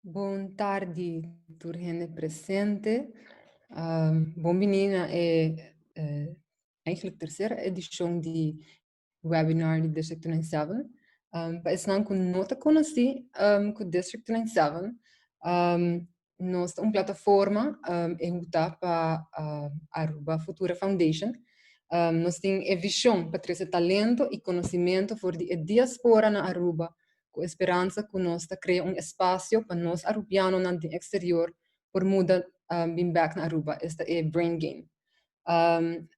Boa tarde, turgente presente. Bom menina eigenlijk terceira edição de webinar de District 97. Para ensinar com nota conheci com District 97. Nós temos uma plataforma para Aruba Futura Foundation. Nós temos a visão para trazer talento e conhecimento para a diaspora na Aruba, com esperança que nós criar espaço para nós arubianos no exterior por mudar bem back na Aruba. Este é Brain Game.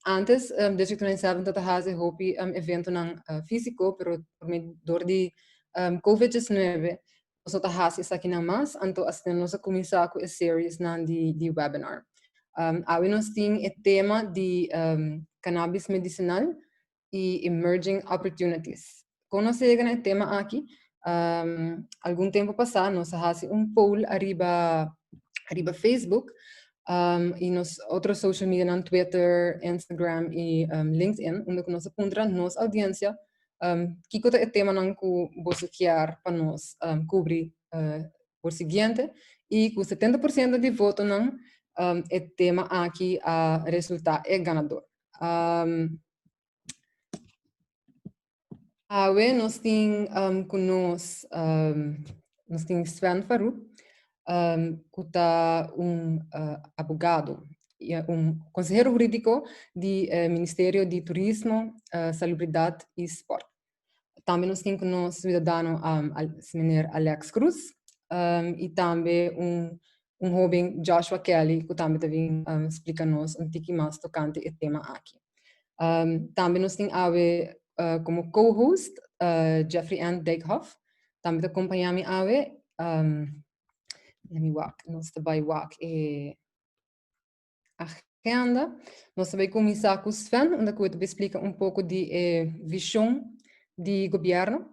Antes, District 27 dat haze hopi evento ng físico, pero por medio de COVID-19, nós tá haze isa aqui na mas, anto as nós começar com a series de webinar. Awi nós tem o tema de cannabis medicinal e emerging opportunities. Quando nós chegamos no tema aqui, algum tempo passado, nós haze poll arriba Facebook, e nos outros social media, no Twitter, Instagram e LinkedIn, onde nós apontamos nossa audiência, que é o tema que você quer para nós cobrir por seguinte, e com 70% de voto não, o tema aqui a resultar é ganador. Nós temos conosco nós temos Sven Farouk, que é advogado e conselheiro jurídico do Ministério de Turismo, Salubridade e Esporte. Também nós temos conosco o cidadão senhor Alex Cruz e também jovem Joshua Kelly, que também explica-nos um pouco mais tocante o tema aqui. Também nós temos como co-host Jeffrey Ann Dijkhoff, também acompanha-me let me walk. Nós também walk agenda. Nós também começar com o Sven, onde eu te explica pouco de visão de governo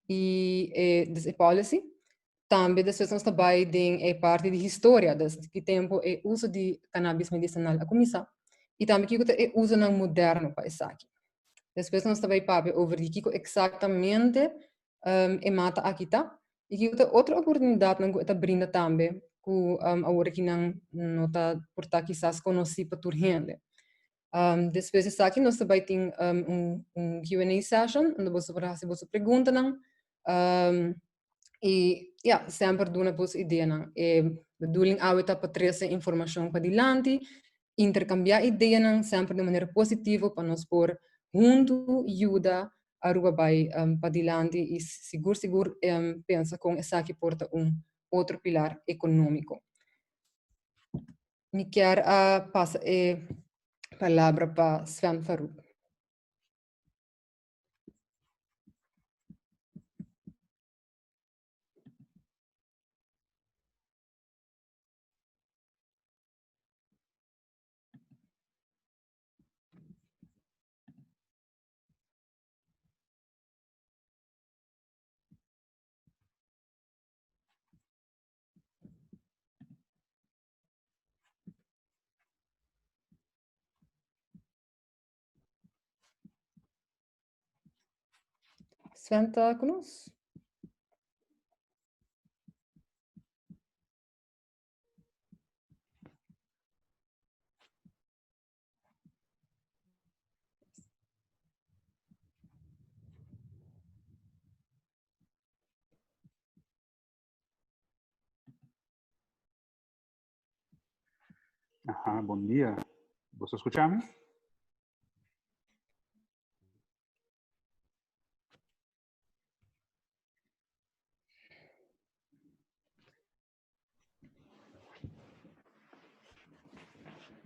e de policy. Também depois nós também tem parte de história, de que tempo é uso de cannabis medicinal a começar. E também que é uso não moderno para isso aqui. Depois nós também falamos over o que exatamente é mata aqui tá. E que outra oportunidade não está brinda também que agora que não está por estar quizás conhecido para toda gente. Depois disso aqui nós também tem Q&A session onde você pode fazer você pergunta não. E sempre dá uma boa ideia não. Bedoeling é para trazer informação para adiante, intercambiar ideias não sempre de maneira positiva para nós por junto ajuda a Aruba para adiante e seguro pensa com essa que porta outro pilar econômico. Me quero passar a palavra para Sven Farouk. Sven está conosco? Ajá, bom dia. Você escuta-me?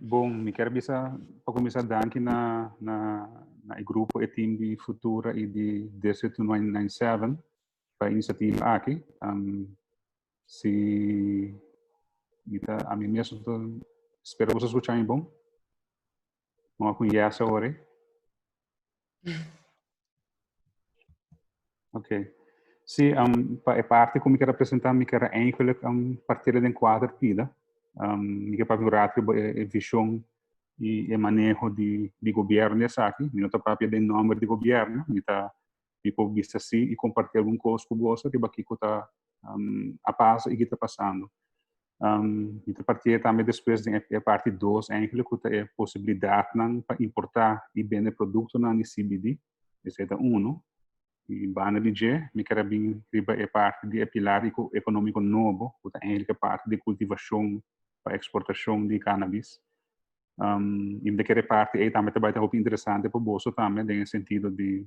Bom, me quero para começar danke na grupo e time de Futura e de District 997 para a iniciativa aqui. Se a mim mesmo espero vocês escutarem bom. Vamos conhecer agora. Ok. Sim, a parte como eu quero apresentar, me quero eigenlijk partilhar de quadro pida. Me quero para a visão e manejo de governo nessa aqui. Não está própria de nome de governo, me está tipo visto assim e compartilhar alguma coisa com você que aqui está a passo e que está passando. E a partir também depois de parte 2 eigenlijk que é possibilidade para importar e vender produto na CBD, esse é um. E bana de G, me quero bem riba é parte de pilar econômico novo, que é eigenlijk parte de cultivação para exportação de cannabis. E daquela parte é também muito interessante para o bolso também, no sentido de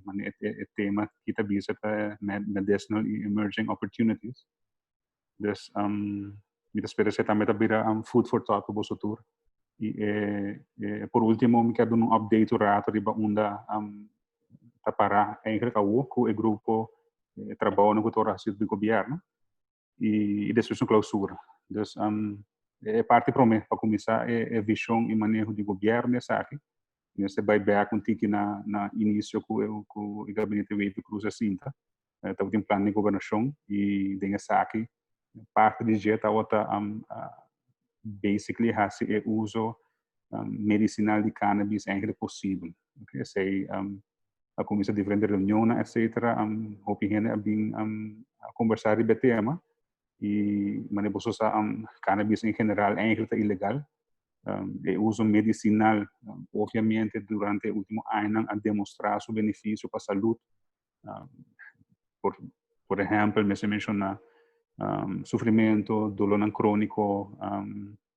tema que está visa para medicinal e emerging opportunities. Dus me espero que também está food for thought para o bolso tour. E por último, me quero um update rato riba onda para eigenlijk o grupo trabalho com o do governo e depois uma clausura. Dus é parte para mim para começar é visão e manejo de governo nessa aqui. Você vai ver contigo na início com o gabinete Wave Cruz Cinta, então tem plano de governação e nessa aqui parte de jeito outra basically has o uso medicinal de cannabis eigenlijk possível. Okay, sei a comissão de diferentes reuniões, etc. Hoping a conversar sobre o tema e manipulação cannabis em geral eigenlijk é ilegal. O uso medicinal, obviamente, durante o último ano, a demonstrar seu benefício para a saúde. Por exemplo, me menciona sofrimento, dolor crônico,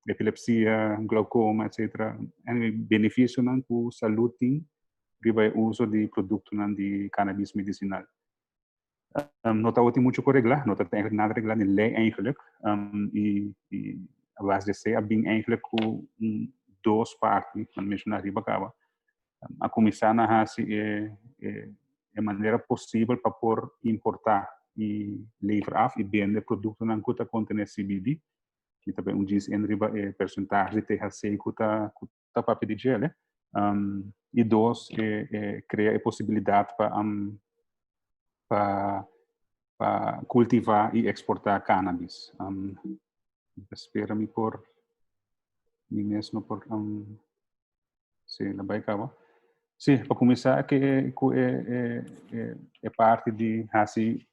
epilepsia, glaucoma, etc. E benefício para a saúde riba o uso de produto de cannabis medicinal. Nota tem muito por reglar, nota tem nada reglar de lei eigenlijk. E a base de ser bem eigenlijk com duas partes, mas mencionar riba acaba. A começar na raça é maneira possível para por importar e levar e vender produto na cuta contém CBD, que também diz em riba é percentagem de THC cuta papel de gel, e dois cria a possibilidade para cultivar e exportar cannabis. Espera-me por mim mesmo por sim, lá vai acabar. Sim, para começar que é parte de assim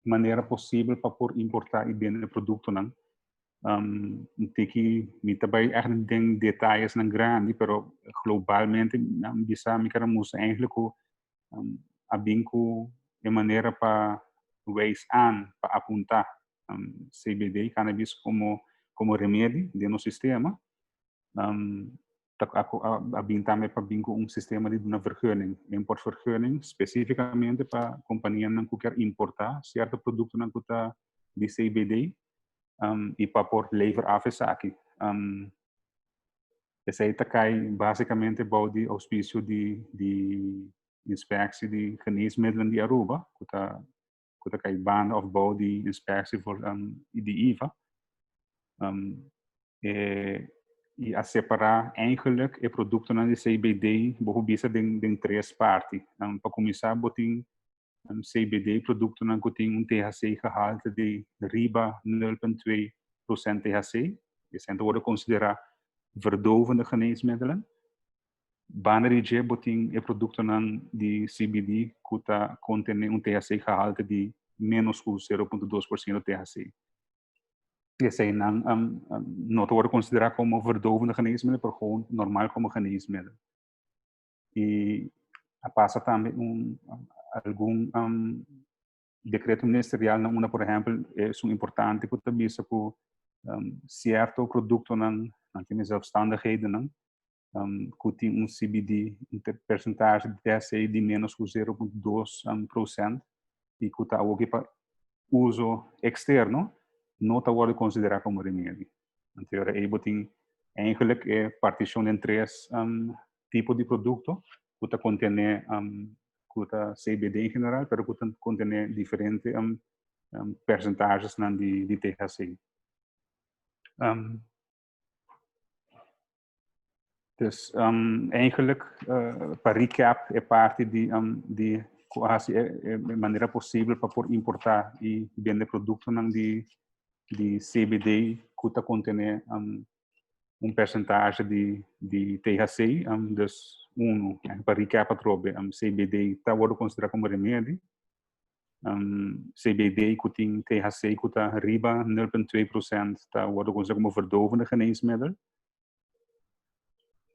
maneira possível para por importar e vender produto não. Tem que me também tem detalhes não grande, pero globalmente bisa me queremos eigenlijk a vinco de maneira para ways para apontar CBD cannabis como remédio de no sistema. A também para vinco sistema de uma vergunning, importvergunning, especificamente para companhias que querem importar certo produto de CBD e para por levar a essa aqui. Essa aí cai basicamente para o auspício de inspectie de geneesmiddelen die Aruba, que cai ban of bouw die inspectie voor de IVA. E a separar eigenlijk e produto na CBD, bohubisa den três partes. Para começar, botin CBD produto na tem THC gehalte de riba 0,2% THC. Isso então worden considerar verdovende geneesmiddelen. Bannerige botin e produto de CBD que contém THC gehalte de menos 0,2% THC. Esse aí não pode considerar como verdovende geneesmiddel, mas gewoon normal como geneesmiddel. E passa também algum decreto ministerial, por exemplo, é importante que também se certo produto tem zelfstandigheden que tem CBD percentagem de THC de menos 0,2% e que está aqui para uso externo, não está pode considerar como remédio. Então, aí tem eigenlijk partição em três tipos de produto que contém CBD em geral, mas que contém diferentes percentagens de THC. Dus eigenlijk, para recap, é parte de maneira possível para por importar e vender produtos de CBD que contém percentagem de THC. Dus para recap, CBD está considerado como remédio. CBD que tem THC que está riba 0,2%, está worden como verdovende geneesmiddel.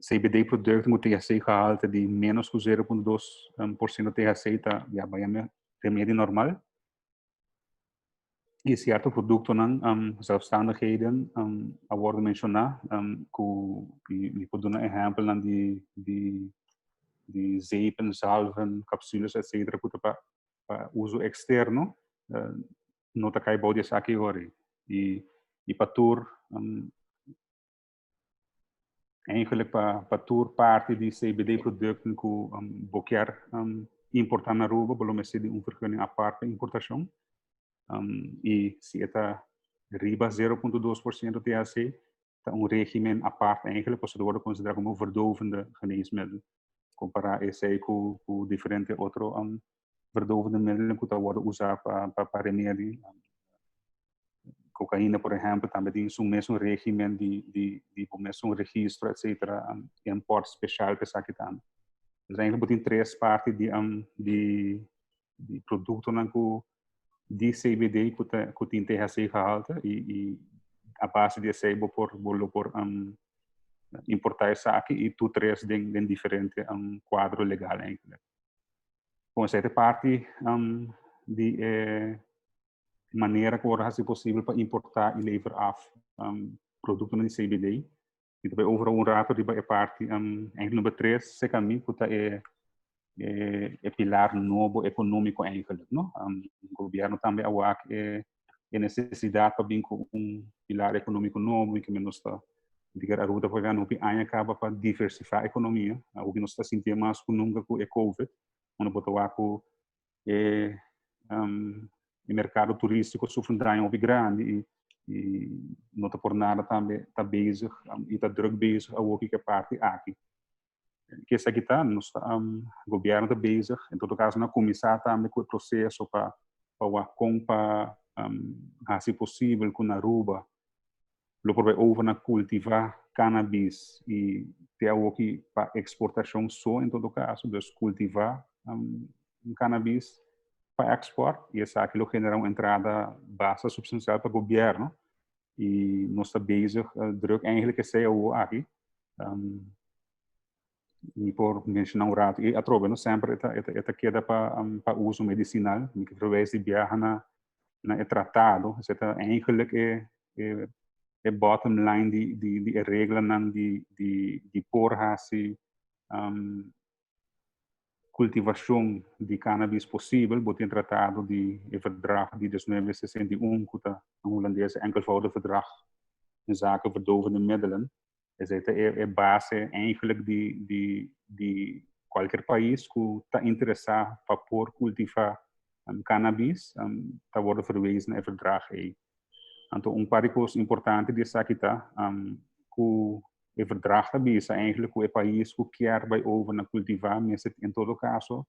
CBD-produto com THC-gehalte de menos que 0,2% THC está bij een remédio normal. E certo produto não zelfstandigheden worden mencionados, que pode dar exemplo não de zeepen, salven, capsules, etc. para uso externo, não está cai body aqui agora. E para tur eigenlijk para tur parte de CBD-producten que boquear importar na Aruba, pelo menos de vergunning aparte importação. E se está riba 0,2% THC, está regime aparte eigenlijk, pois se wordt considerado como verdovende geneesmiddel. Comparar esse com diferente outro verdovende middelen que worden usado para remédio. Cocaína, por exemplo, também tem um mesmo regime de mesmo registro, etc. Import especial que aqui também. Então, eigenlijk tem três partes de produto de CBD que tem THC gehalte e a base de sebo por importar isso aqui e tu três de diferente quadro legal eigenlijk. Com essa parte de maneira que agora é possível para importar e levar produtos de CBD. E também overal rato de parte eigenlijk nummer 3 se caminho que é pilar novo econômico eigenlijk, não? O governo também é necessidade para vir com pilar econômico novo e que menos está dizer a ruta para não acaba para diversificar a economia, o que nós está sentindo mais que nunca com a Covid, onde botou com o mercado turístico sofre um grande e não está por nada também está bezig e está druk bezig a que parte aqui. Que essa aqui está, o governo está bezig, em todo caso, na comissão também com o processo para se possível com a Aruba, lo por over na cultivar cannabis e ter algo que para exportação só em todo caso, dus cultivar cannabis para export e essa aquilo genera uma entrada baixa substancial para o governo e nós está bezig druk eigenlijk que seja o aqui e por mencionar um rato e a trova sempre esta queda para uso medicinal que através de viajar na tratado essa eigenlijk é bottom line de regra de porra se cultivação de cannabis possível botem tratado de verdrag de 1961 que está um holandês enkelvoudig verdrag in zaken verdovende middelen. É base eigenlijk de qualquer país que está interessado para por cultivar cannabis, está worden verwezen naar verdrag. Então, paar coisas importantes de aqui está, que o verdrag também é eigenlijk que o país que quer vai over na cultivar, mas em todo caso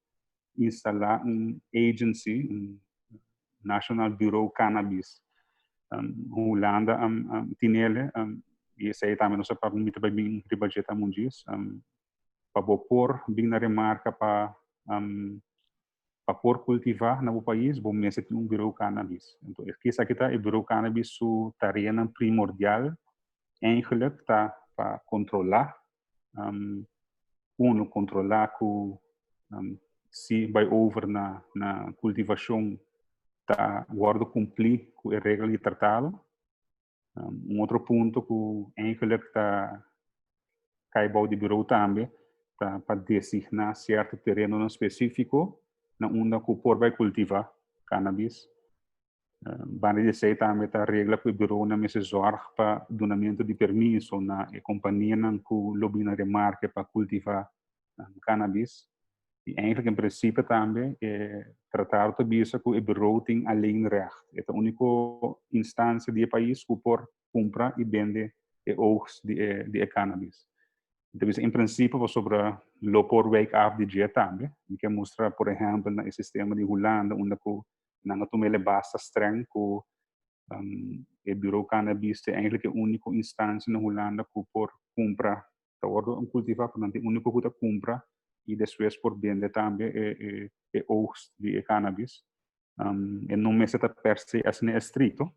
instalar agency, National Bureau Cannabis, Holanda tem ele e esse aí também não se pode muito bem budget mundial para pôr bem na remarca para pôr cultivar no país bom mês tem bureau cannabis então aqui está o bureau cannabis su tarefa primordial eigenlijk está para controlar controlar que se vai over na cultivação está guarda cumprir com a regra de tratado. Outro ponto que eigenlijk está caibal de bureau também tá para designar certo terreno específico na onde que por vai cultivar cannabis. Bane de sei também tá regra que o bureau na mesa zorg para donamento de permisso na companhia na que lobby na remarca para cultivar cannabis. E eigenlijk in principe também tratar de bisa que o bureau tem alleen recht. É a única instância do país que por compra e vende oogst de cannabis. Então, em princípio, sobre o por wake up de dia também, que mostra, por exemplo, no sistema de Holanda, onde não tomele basta streng que o bureau cannabis é eigenlijk a única instância na Holanda que por compra, tá ordo cultivar, portanto, o único que compra e depois por vender também oogst de cannabis. E não me está per se assim estrito.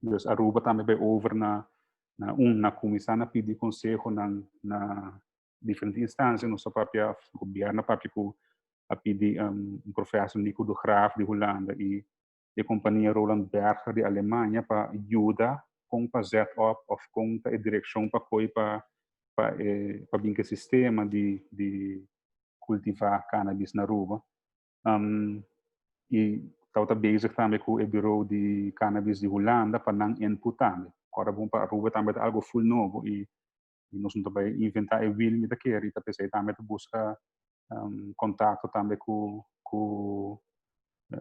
Dus Aruba também vai over na comissão na pedir conselho na diferentes instâncias, no seu próprio governo, para a pedir professor Nico de Graaf de Holanda e a companhia Roland Berger de Alemanha para ajudar com o zet op of com a direção para para o sistema de cultivar cannabis na Aruba. E estava bezig também com o bureau de cannabis de Holanda para não input também. Agora vamos para Aruba também algo full novo e nós não também inventar o will mit aqui e também também buscar contato também com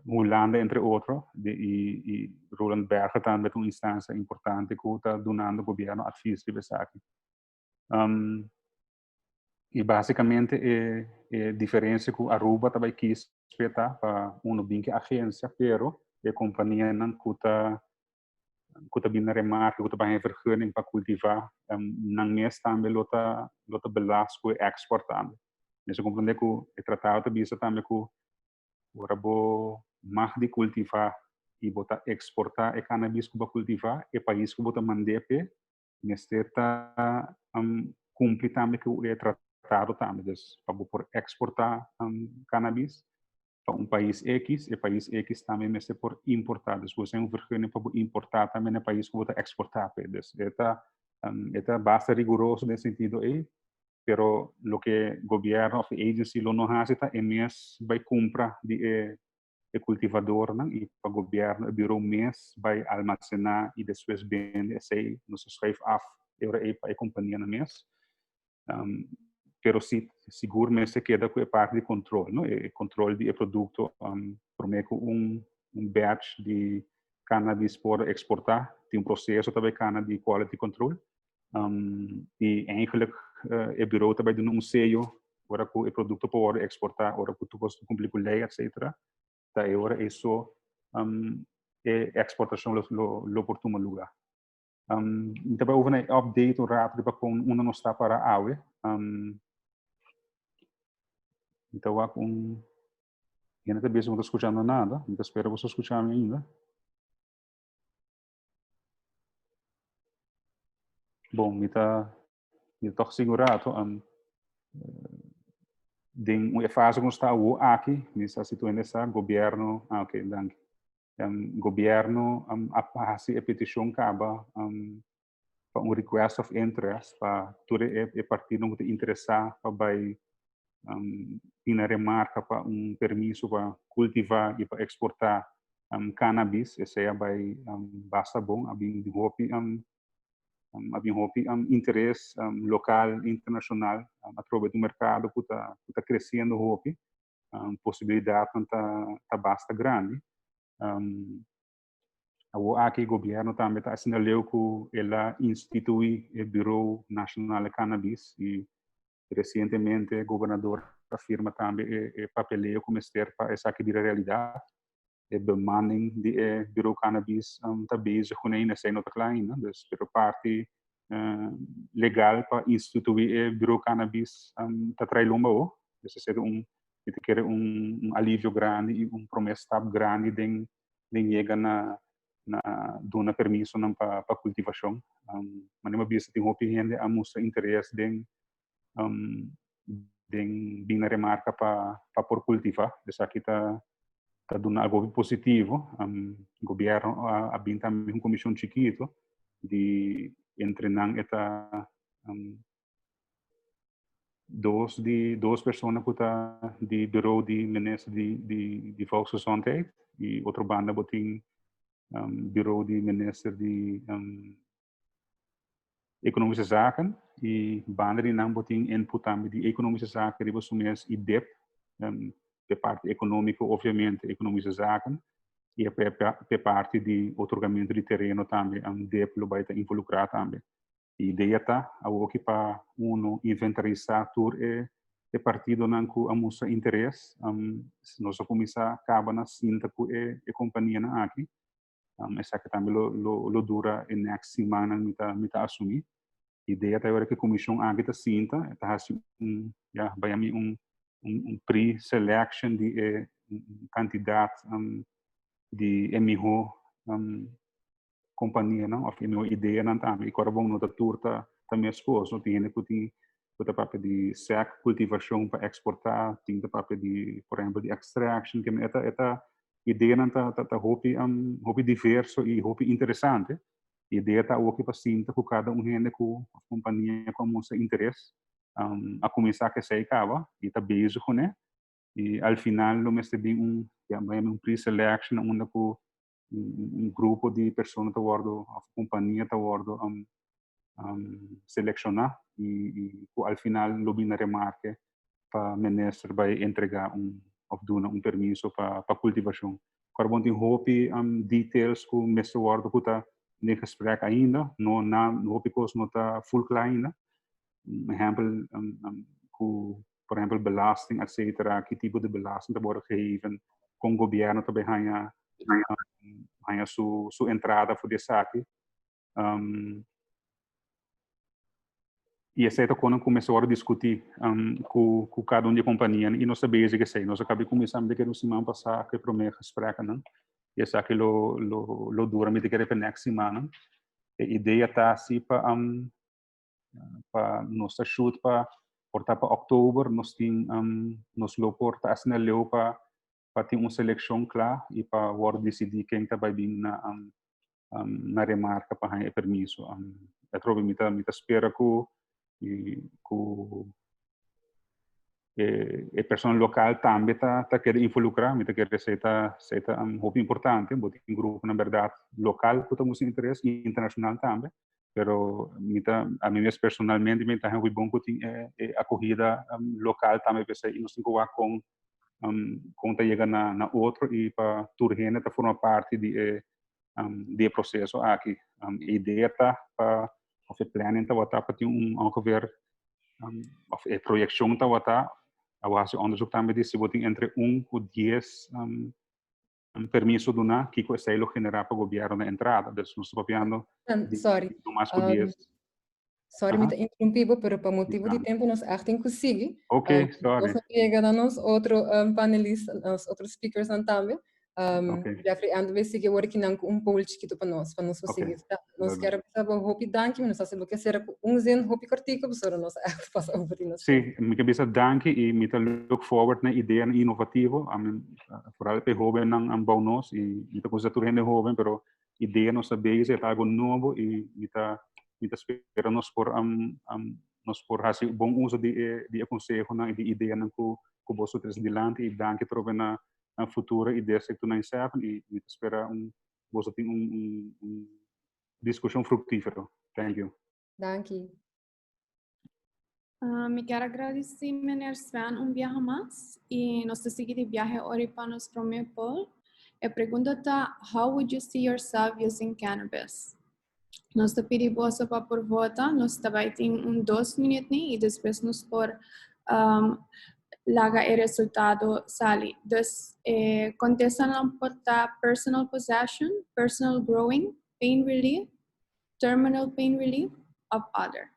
Holanda entre outros e Roland Berger também uma instância importante que está donando governo advies sobre essa aqui. E basicamente a diferença que Aruba também quis respeitar para uma bem agência, pero a companhia não custa bem remarca, custa bem vergunning para cultivar, não mês também lota belast com export também. Nesse compreender que o tratado também também que o rabo mag de cultivar e botar exportar a cannabis que cultivar e país que botar mandar pe neste tá cumprir também que o tratado também, para por exportar cannabis para país X, e país X também mesmo por importar. Você é vergunning para importar também no país que você exportar. Então, bastante rigoroso nesse sentido aí, pero lo que governo of agency lo não hace é mesmo vai comprar de cultivador, não? E para o governo, o bureau mesmo vai armazenar e depois vende, sei, nos schrijf af, para a companhia mesmo. Pero si seguro me se queda com a parte de controle, não? E controle de produto, prometo batch de cannabis por exportar, tem processo também cana de quality control, e eigenlijk o bureau também de sello, ora que o produto pode exportar, ora que tu podes cumprir com lei, etc. Tá agora isso exportação lo portuma lugar. Também houve um update rápido para com uma não está para a AUE. Então, eu ainda também não estou escutando nada. Então, espero você escutar ainda. Bom, me estou segurado. De uma fase que está aqui, nessa situação, nessa governo, ok, danke. Governo apassa a petição acaba para request of interest para todo o partido que interessar para uma remarca para permisso para cultivar e para exportar cannabis, esse vai basta bom, havia interesse local, internacional, através do mercado que está crescendo, possibilidade está basta grande. Aqui o governo também está assinalando que ela institui o Bureau Nacional de Cannabis e recentemente o governador afirma também o papeleo como ser para essa que vira realidade. A bemanning do Bureau Cannabis está bezig com een zijn nota klein, dus de parte legal para instituir o Bureau Cannabis está trailomba o, dus é quer alívio grande e promessa grande de chega na dona permisso para cultivação. Mas não bisa tem opinião a mostra interesse de bem remarca para por cultivar. Dessa aqui está dando algo positivo. O governo ha também uma comissão chiquito de entrenar esta duas pessoas que está de bureau de ministro de volksgezondheid e outra banda botin bureau de minister de economische zaken e banda die naam botin input também de economische zaken die besumes e DEP de parte econômica obviamente economische zaken e a parte de otorgamento de terreno também DEP lo vai estar involucrado também. A ideia está para inventarizar tudo o partido não que mostra interesse, nós começar acaba na cinta com a companhia na aqui, essa que também lo dura em next semana me assumir. A ideia é que a comissão aqui está cinta, está assim vai pre-selection de candidato de emiho companhia não of emiho ideia não também e agora vamos notar turta também esposo tem que o papel de sec cultivação para exportar tem o papel de por exemplo de extraction que esta ideia não tá hopi diverso e hopi interessante ideia tá o que paciente com cada gente com a companhia com o seu interesse a começar que sei cava e tá beijo né e al final lo mestre bem pre-selection onde com grupo de pessoas tá bordo a companhia tá bordo selecionar e al final lo bem na remarque para minister vai entregar of doen permiso para cultivação. Carbon tem hopi details com mestre bordo que tá nem gesprek ainda, no hopi kos no tá full klaar ainda. Exempel por exemplo belasting etc. Que tipo de belasting te worden gegeven com governo também ganha sua entrada voor de zaak. E essa é quando começou a discutir com cada de companhia e nós sabemos que sei nós acabamos começando que no semana passada que primeiro gesprek não e essa que lo dura me que é next semana a ideia tá assim para nossa shoot para portar para outubro nós tem nós lo porta assim leu para ter uma seleção clara e para word decidir quem tá vai vir na remarca para ganhar permiso eu trovo me espera e pessoa local também tá querendo involucrar me quer dizer tá muito importante porque um grupo na verdade local que temos interesse e internacional também pero a mim mesmo personalmente me tá muito bom que tem acolhida local também para e nós temos que com tá chega na outro e para turgene tá forma parte de processo aqui a ideia tá para of planning tá para ter ongeveer of projecção tá a base onderzoek também disse que entre 1 e 10 permiso do na que é lo generar para o governo na entrada então nós estamos falando Sorry. no mais que 10 Sorry, me interrompi, pero por motivo de tempo nós achtem consigo. Ok, sorry. Nós chegamos a nós outro panelista, nós outros speakers também. Jeffrey, ando ver se que agora que não poll chiquito para nós conseguir. Nós queremos saber hopi danke, nós sabemos que será zen hopi cortico, para nós passar over nós. Sim, me quero danke e me look forward na ideia inovativa, vooral para jovens não bom nós e me coisa tudo gente jovem, pero ideia nós sabemos é algo novo e me espera nós por fazer bom uso de aconselho na de ideia não que você traz dilante e danke trove na futura ideia que tu não sabe e me espera você tem discussão fructífera. Thank you. Danke. Me quero agradecer, meneer Sven, viaje mais e nós seguimos de viaje hoje para nosso primeiro poll. A pergunta está: How would you see yourself using cannabis? Nós te pedimos para por votar, nós também tem 2 minutos e depois nós por laga o resultado sali. Dus contestan por personal possession, personal growing, pain relief, terminal pain relief, of other.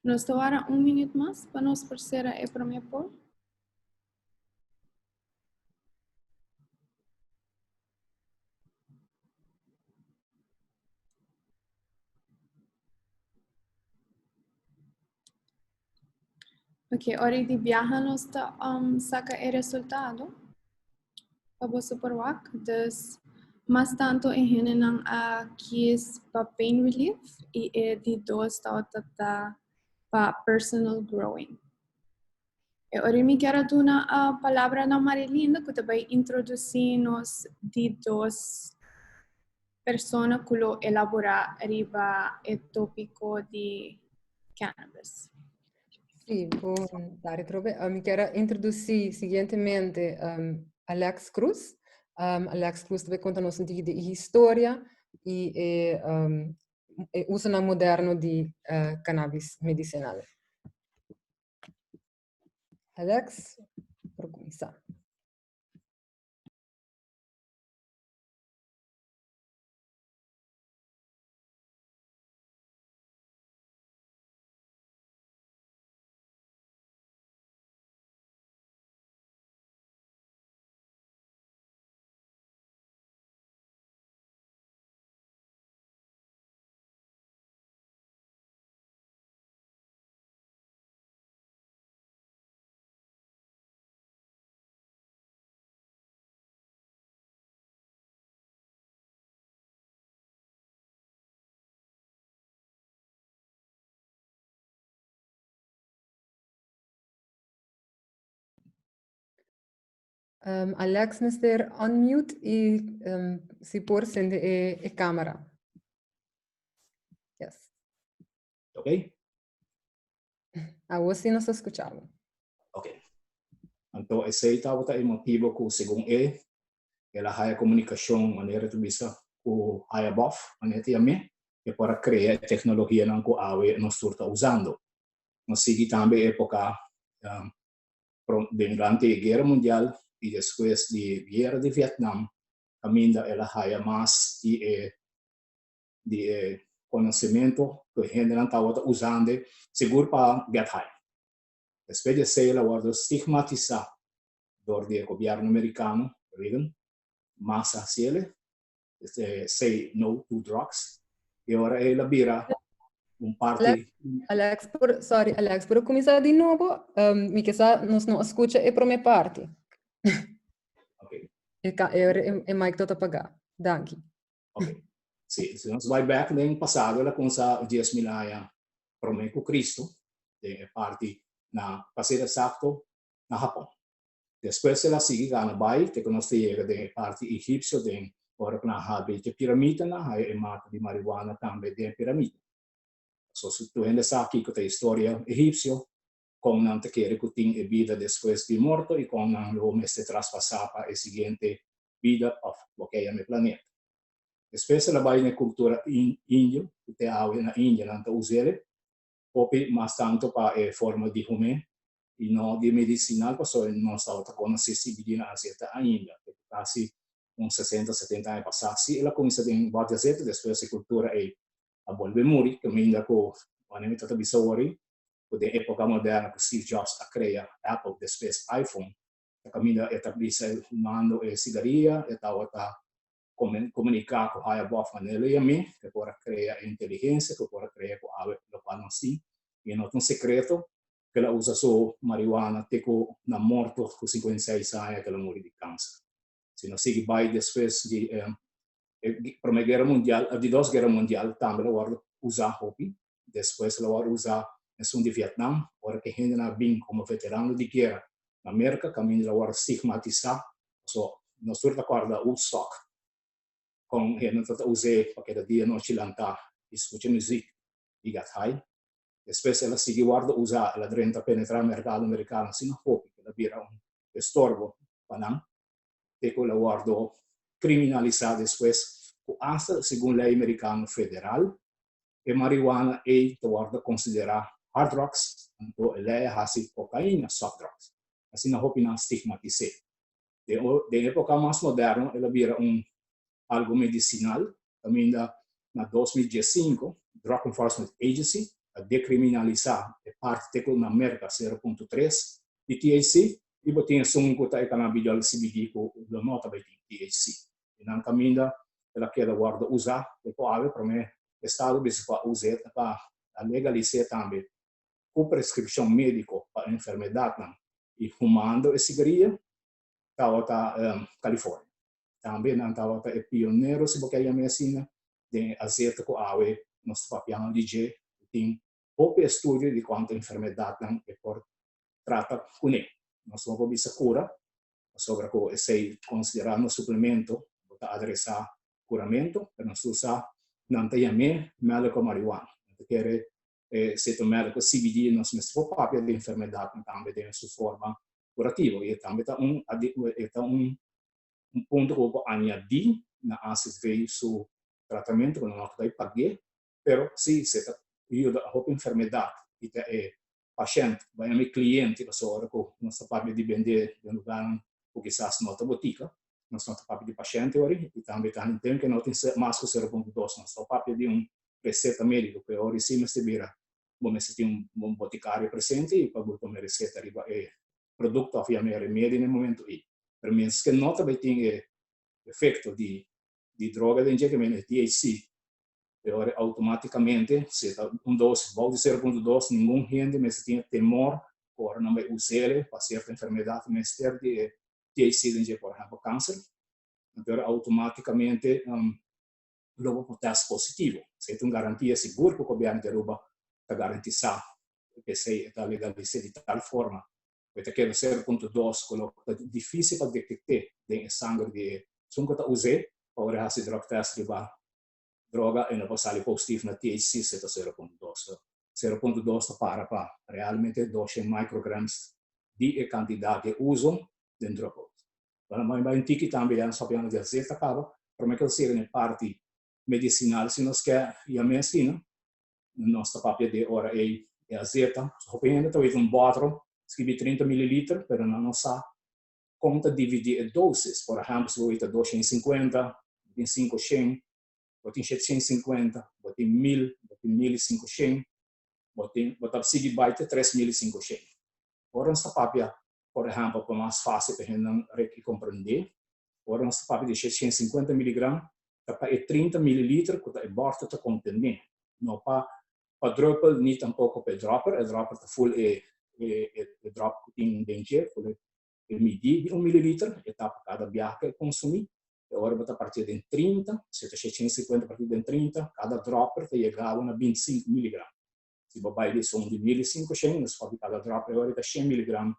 Nos tomará 1 minuto mais para nos proceder a primeiro poll. Ok, hora de viajar nos saca o resultado. Para você provar, dus mas tanto em general aqui para pain relief e de 2 está para personal growing. E ora me quero dar a palavra na Marilinda, que vai introduzir nos de 2 persona que lo elabora arriba el tópico de cannabis. Sì, vou dare prove. Mi quero introduzir seguintemente Alex Cruz. Alex Cruz também conta-nos um pouco de história e uso moderno de cannabis medicinal. Alex, para começar. Alex, Mr. Unmute e se por acender a câmera. Yes. Ok? Você não se escutava. Ok. Então, esse estava o motivo que, segundo ela haya comunicação maneira de bisa com haya bof maneira de ame e para criar tecnologia não que awe nós está usando. Nós segui também época durante a Guerra Mundial e depois de Guerra de Vietnam, ainda ela haya mais de conhecimento que a gente não estava usando seguro para get high. Depois de ser ela guarda estigmatizar door de governo americano, Reagan, massa ciele, say no to drugs, e ora ela vira parte... Alex, Alex, por começar de novo, mi chiesto, non ascolta e per me parte. Ok. E Mike tot apagado. Danke. Ok. Sì, se nós vai back nel passato, ela começa 10.000 anos para mim com Cristo, de parte na passada exacto na Japão. Depois ela sigue na vai, que nós chega de parte egípcio, de ora na habe de pirâmide na e mata de marihuana também de pirâmide. So se tu ainda sabe aqui que a história egípcio, com não te quer que tem vida depois de morto e com não o homem se traspassar para a seguinte vida of o que é no planeta. Depois ela vai na cultura índio, que te há na Índia, não te usere, porque mais tanto para a forma de comer e não de medicinal, porque não estava com acessibilidade na Ásia ainda. Quase uns 60, 70 anos passados, ela começa em várias vezes, depois a cultura é a volver morrer, que ainda com a gente está bisawari, da época moderna que Steve Jobs a criar Apple, depois iPhone, que ainda está fumando cigarrilha, está comunicar com a boa maneira e a mim, que pode criar inteligência, que pode criar com a local assim, e não tem segredo que ela usa só marihuana, teco na morte com 56 anos que ela morre de câncer. Se não sigue vai depois de Primeira Guerra Mundial, de duas guerras mundiais, também ela vai usar hobby, depois ela vai usar na Sul de Vietnã, agora que ainda não bem como veterano de guerra na América, caminho ela vai estigmatizar, so nós estamos de acordo o stock com gente que usei para cada dia não chilantar, escuta música e gatai. Depois ela seguiu guarda usar, ela tenta penetrar no mercado americano sem hobby, ela vira estorbo para não. Teco ela guarda criminalizar depois, hasta segundo a lei americana federal, e marihuana é guarda considerar hard drugs, então ela é assim cocaína, soft drugs. Assim não hobby não estigmatizar. De época mais moderna, ela vira algo medicinal, também na 2015, Drug Enforcement Agency, a decriminalizar a parte na América 0.3 de THC, e botinha som que está na bidol CBD com a nota de THC. E na caminho, ela quer guarda usar, e para mim, o Estado precisa usar para legalizar também com prescrição médica para enfermidade e fumando esse cigarrilha, está Califórnia. Também não estava pioneiro se porque a medicina de acerto com a AWE nos papiano de G tem pouco estudo de quanto enfermidade é por trata com ele. Nós vamos ver essa cura sobre o esse considerar no suplemento para adressar curamento, pero nós usa não tem a médico marihuana. Porque se o médico CBD nós mesmo papel de enfermidade também tem sua forma curativa e também tá um ponto que eu vou añadir na assist veio seu tratamento quando nós vai pagar, pero se está ajuda a enfermidade e paciente, vai a meu cliente que só hora que nós papel de vender de lugar ou quizás nota botica, nós não papel de paciente hoje e também tem que não tem mais que 0.2, nós papel de receita médica que hoje sim se vira bom se tem boticário presente e para botar uma receita riba produto ovviamente remédio no momento e per menos que não também tem efeito de droga de injetamento THC e ora automaticamente se dose vale 0.2 nenhum gente mas tem temor por não vai usar para certa enfermidade mas ter de THC de por exemplo câncer então automaticamente logo por teste positivo se tem garantia segura que o governo derruba para garantizar que se está legalizado de tal forma que quer 0.2 coloca difícil para detectar em sangue de sunco tá usei para fazer drug test de droga e não passar positivo na THC se tá 0.2 0.2 para realmente 200 micrograms de quantidade de uso dentro do produto. Mas em tiki também não sabemos de azeite acaba para que seja na parte medicinal se nós quer e a medicina nosso papel de hora é azeite só que talvez bottle escrevi 30 ml pero não nossa conta dividir doses por exemplo se eu 250 tem 500 tem 750 tem 1000 tem 1500 tem seguir baita 3500 ora nosso papel por exemplo para mais fácil para não compreender ora nosso papel de 750 mg é 30 ml que é borda te contener não para dropper nem tampouco para dropper está full drop que tem dentro full medir de 1 ml etapa cada viagem que consumir agora vai a partir de 30 se 750 a partir de 30 cada dropper te chegava a 25 mg se vai de som de 1500 nós cada dropper agora está 100 mg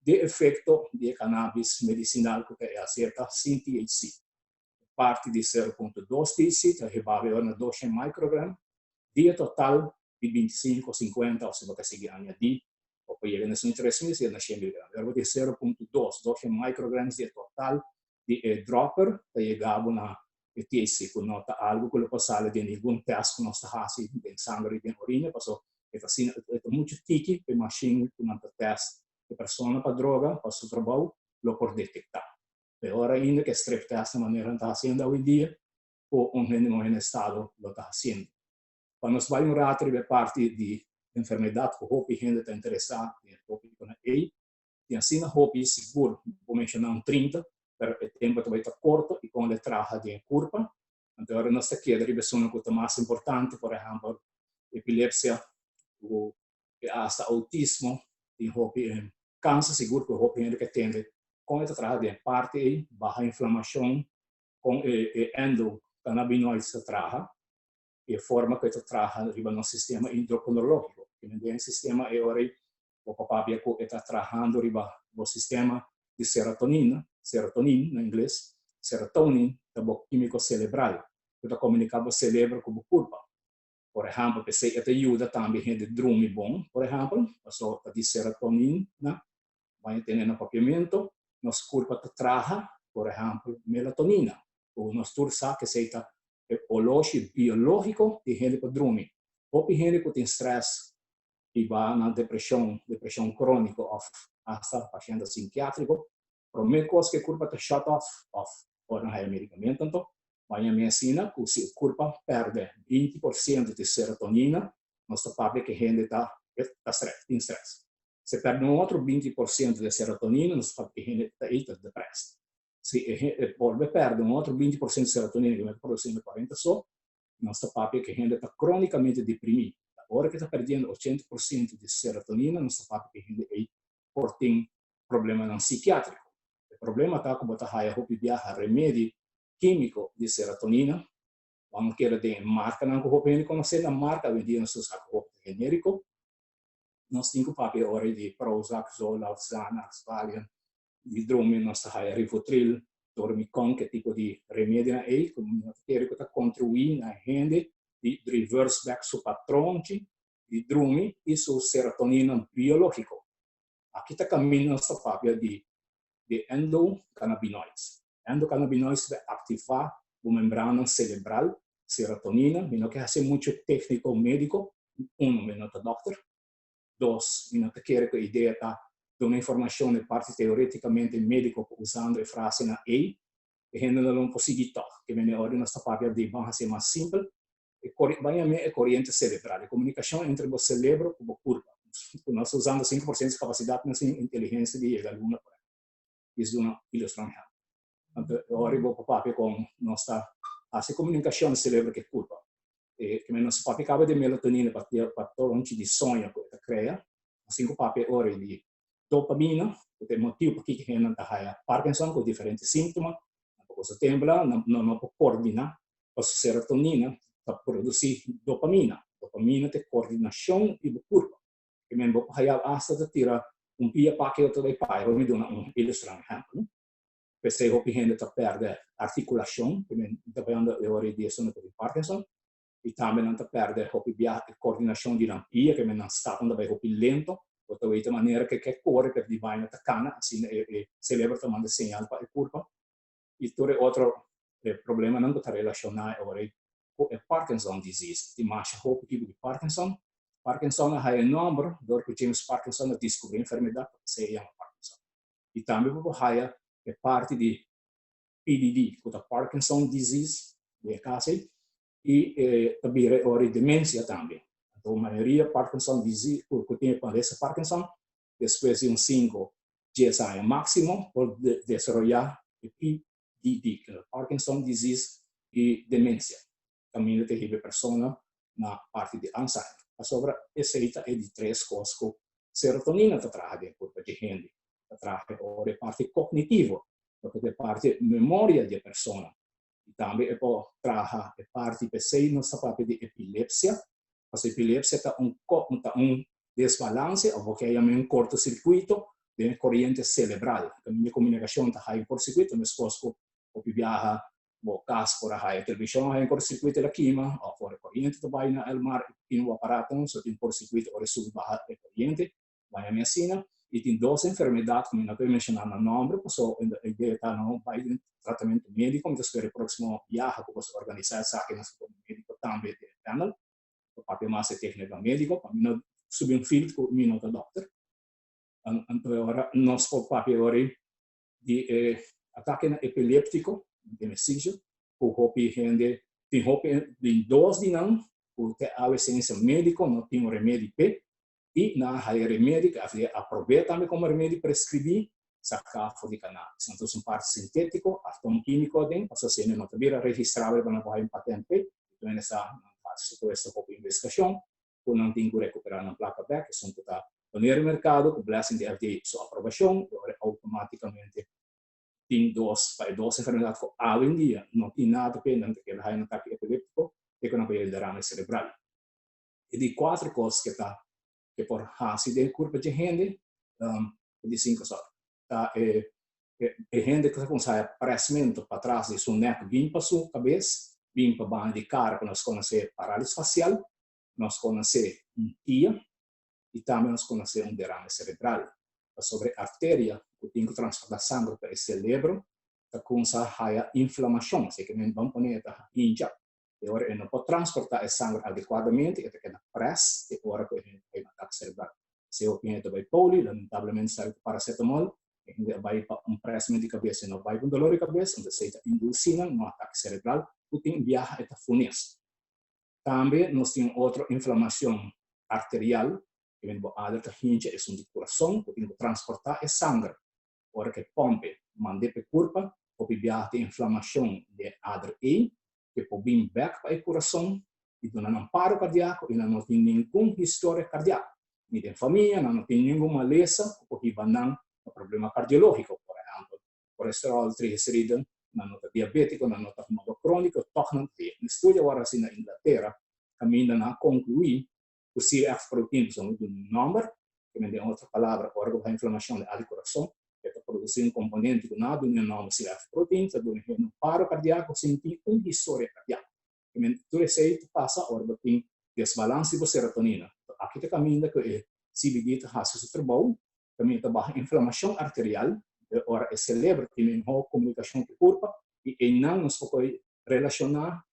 de efeito de cannabis medicinal que é acerca sem THC parte de 0.2 THC te rebave agora 200 microgram dia total de 25 50 ou se você seguir añadir ou para chegar nesse 3 meses é na 100 mg agora de 0.2 200 micrograms de total de dropper te chegava na THC que nota algo que lo sale de nenhum teste que nós fazemos em sangue e em urina passou assim é muito tiki para machine que não teste de pessoa para droga para seu trabalho lo por detectar agora ainda que strep test de maneira está fazendo hoje em dia ou um estado lo está fazendo quando nós vai rato de parte de enfermidade que o gente está interessado em hope com a tem assim a hope seguro vou mencionar 30 pero o tempo também está curto e quando ele trabalha de curva então agora nós aqui a derivação que é mais importante por exemplo epilepsia ou hasta autismo tem hope câncer seguro que o hope gente que tem com ele trabalha de parte aí baixa inflamação com endocannabinoides que trabalha e a forma que trabalha no sistema endocrinológico que no sistema é hora o papel que está trabalhando no sistema de serotonina em inglês serotonin é o químico cerebral que está comunicando o cérebro com o corpo por exemplo que se ajuda também de dormir bom por exemplo a sorte de serotonina vai ter no papiamento nosso corpo trabalha por exemplo melatonina o nosso sabe que se está o lote biológico de gente que dorme ou gente que tem estresse e vai na depressão crônica ou hasta paciente psiquiátrico primeira coisa que o corpo está shut off ou não é medicamento então vai a medicina que se o corpo perde 20% de serotonina nosso papel que a gente está em estresse se perde um outro 20% de serotonina nosso papel que a gente está depresso se volve perde um outro 20% de serotonina que vai produzindo 40 só nosso papel que a gente está cronicamente deprimido agora que está perdendo 80% de serotonina nosso papel que a gente tem problema psiquiátrico o problema está que botar raia roupa viaja remédio químico de serotonina vamos querer ter marca não que roupa gente conhecer a marca vendia no seu roupa genérico nós temos papel hora de Prozac, Zoloft, Xanax, Valium hidromil nossa raia Rivotril dormicon, que tipo de remédio é, como que está contribuindo na gente, de reverse back seu patrão, de dormir e sua serotonina biológico. Aqui está caminhando nossa papel de endocannabinoides. Endocannabinoides vai ativar a membrana cerebral, serotonina, não quer ser muito técnico médico, não é doctor. Dois, não quer que a ideia está de uma informação de parte teoreticamente médico usando a frase na e gente não consegue tocar, que é hora nossa papel de vai ser mais simples, é corrente cerebral, a comunicação entre o cérebro e o corpo. Nós usando 5% de capacidade, nossa inteligência de chegar a alguma coisa. Isso é uma ilustração. Então, agora eu vou para com nossa comunicação do cérebro que é culpa. Que nosso papel acaba de melatonina para todo um tipo de sonho que cria. Assim o papel agora de dopamina, que é motivo porque que a gente está Parkinson com diferentes sintomas, não pode temblar, não pode coordenar, a serotonina para produzir dopamina. Dopamina tem coordenação e o corpo. Que men vou para hasta tirar pia para que eu toda pai, vou me dar ilustração exemplo. Pensei que a gente está perdendo articulação, que men está vendo a orientação de Parkinson, e também está perdendo a coordenação de pia, que men está também lento, ou de maneira que corre per di vai na cana, assim o cérebro está mandando sinal para a curva. E todo outro problema não está relacionado agora com a Parkinson disease. De mais tipo de Parkinson. Parkinson é um número, porque James Parkinson descobriu a enfermidade que se chama Parkinson. E também é parte de PDD, que é Parkinson disease, de caso, e também é demência também. Então, a maioria Parkinson disease, porque tem padece Parkinson, depois de 5 dias máximo, por desenvolver PDD, que é Parkinson disease e demência. Também é terrível pessoa na parte de Alzheimer. A sobra receita é de 3 coisas que serotonina está trazendo por de gente. Está trazendo a parte cognitiva, porque é parte memória de pessoa. E também é trazer a parte de nossa parte de epilepsia. A epilepsia está desbalance, porque é um cortocircuito de corrente cerebral. A minha comunicação está em cortocircuito, mas coisas que viaja o gas por a televisão é cortocircuito da quima, ou por a corrente do vai na mar em um aparato, só tem cortocircuito ou sub barra de corrente, vai a medicina, e tem 2 enfermidades, como não estou mencionando o nome, só a ideia está no vai de tratamento médico, mas espero o próximo viagem que você organizar essa aqui no médico também de panel, o papel mais técnico médico, para mim subir filtro com o meu doctor. Então agora nosso papel agora de ataque epiléptico de mesício, o hopi gente tem hopi de 2 dinam, porque a essência médico não tem remédio P e na remédio que aproveita também como remédio prescrever sacafo de cannabis. Então é um parte sintético, átomo químico dentro, para se não tiver registrado para não ter patente, então essa faz toda essa investigação, quando não tem que recuperar na placa back, são total no mercado, com blessing de FDA sua aprovação, automaticamente tem 2 enfermidades que hoje em dia não tem nada pendente que ele um ataque epiléptico e que não vai derrame cerebral. E de 4 coisas que por acidente curva de gente, de 5 só. Gente que consegue pressamento para trás de sua neck, vem para sua cabeça, vem para a banda de cara, que nós conhecemos paralisia facial, nós conhecemos TIA, e também nós conhecemos derrame cerebral. Sobre a artéria, que tem que transportar sangue para o cérebro, que começa a inflamação, assim que nem vamos poner a inja. E agora ele não pode transportar o sangue adequadamente, ele tem que press, e agora ele tem um ataque cerebral. Se o paciente vai poli, lamentavelmente sai para paracetamol, ele vai para pressamento de cabeça, não vai com dolor de cabeça, onde se induzina no ataque cerebral, que tem viaja eta funes. Também nós temos outra inflamação arterial, que vem do adulto hincha é um de coração, que tem que transportar o sangue, hora que pompe, mande para o corpo, porque viaja de inflamação de adulto E, que pode vir back para o coração, e não há paro cardíaco, e não tem nenhuma história cardíaca. Nem tem família, não tem nenhuma lesão, porque vai dar um problema cardiológico, por exemplo, colesterol triglicéridos, não tem diabético, não tem fumado crônico, toque não tem. No estudo agora assim na Inglaterra, caminha na concluir o CF protein, são um número, que me deu outra palavra, órgão da inflamação do coração, que está produzir componente que nada no nome se F protein, tá dando no paro cardíaco, sentir história cardíaca. E tu receita passa a hora tem desbalance de serotonina. Aqui te caminha que CBD te faz o trabalho, também te baixa inflamação arterial, ora é cérebro tem uma comunicação com o corpo e não nos pode relacionar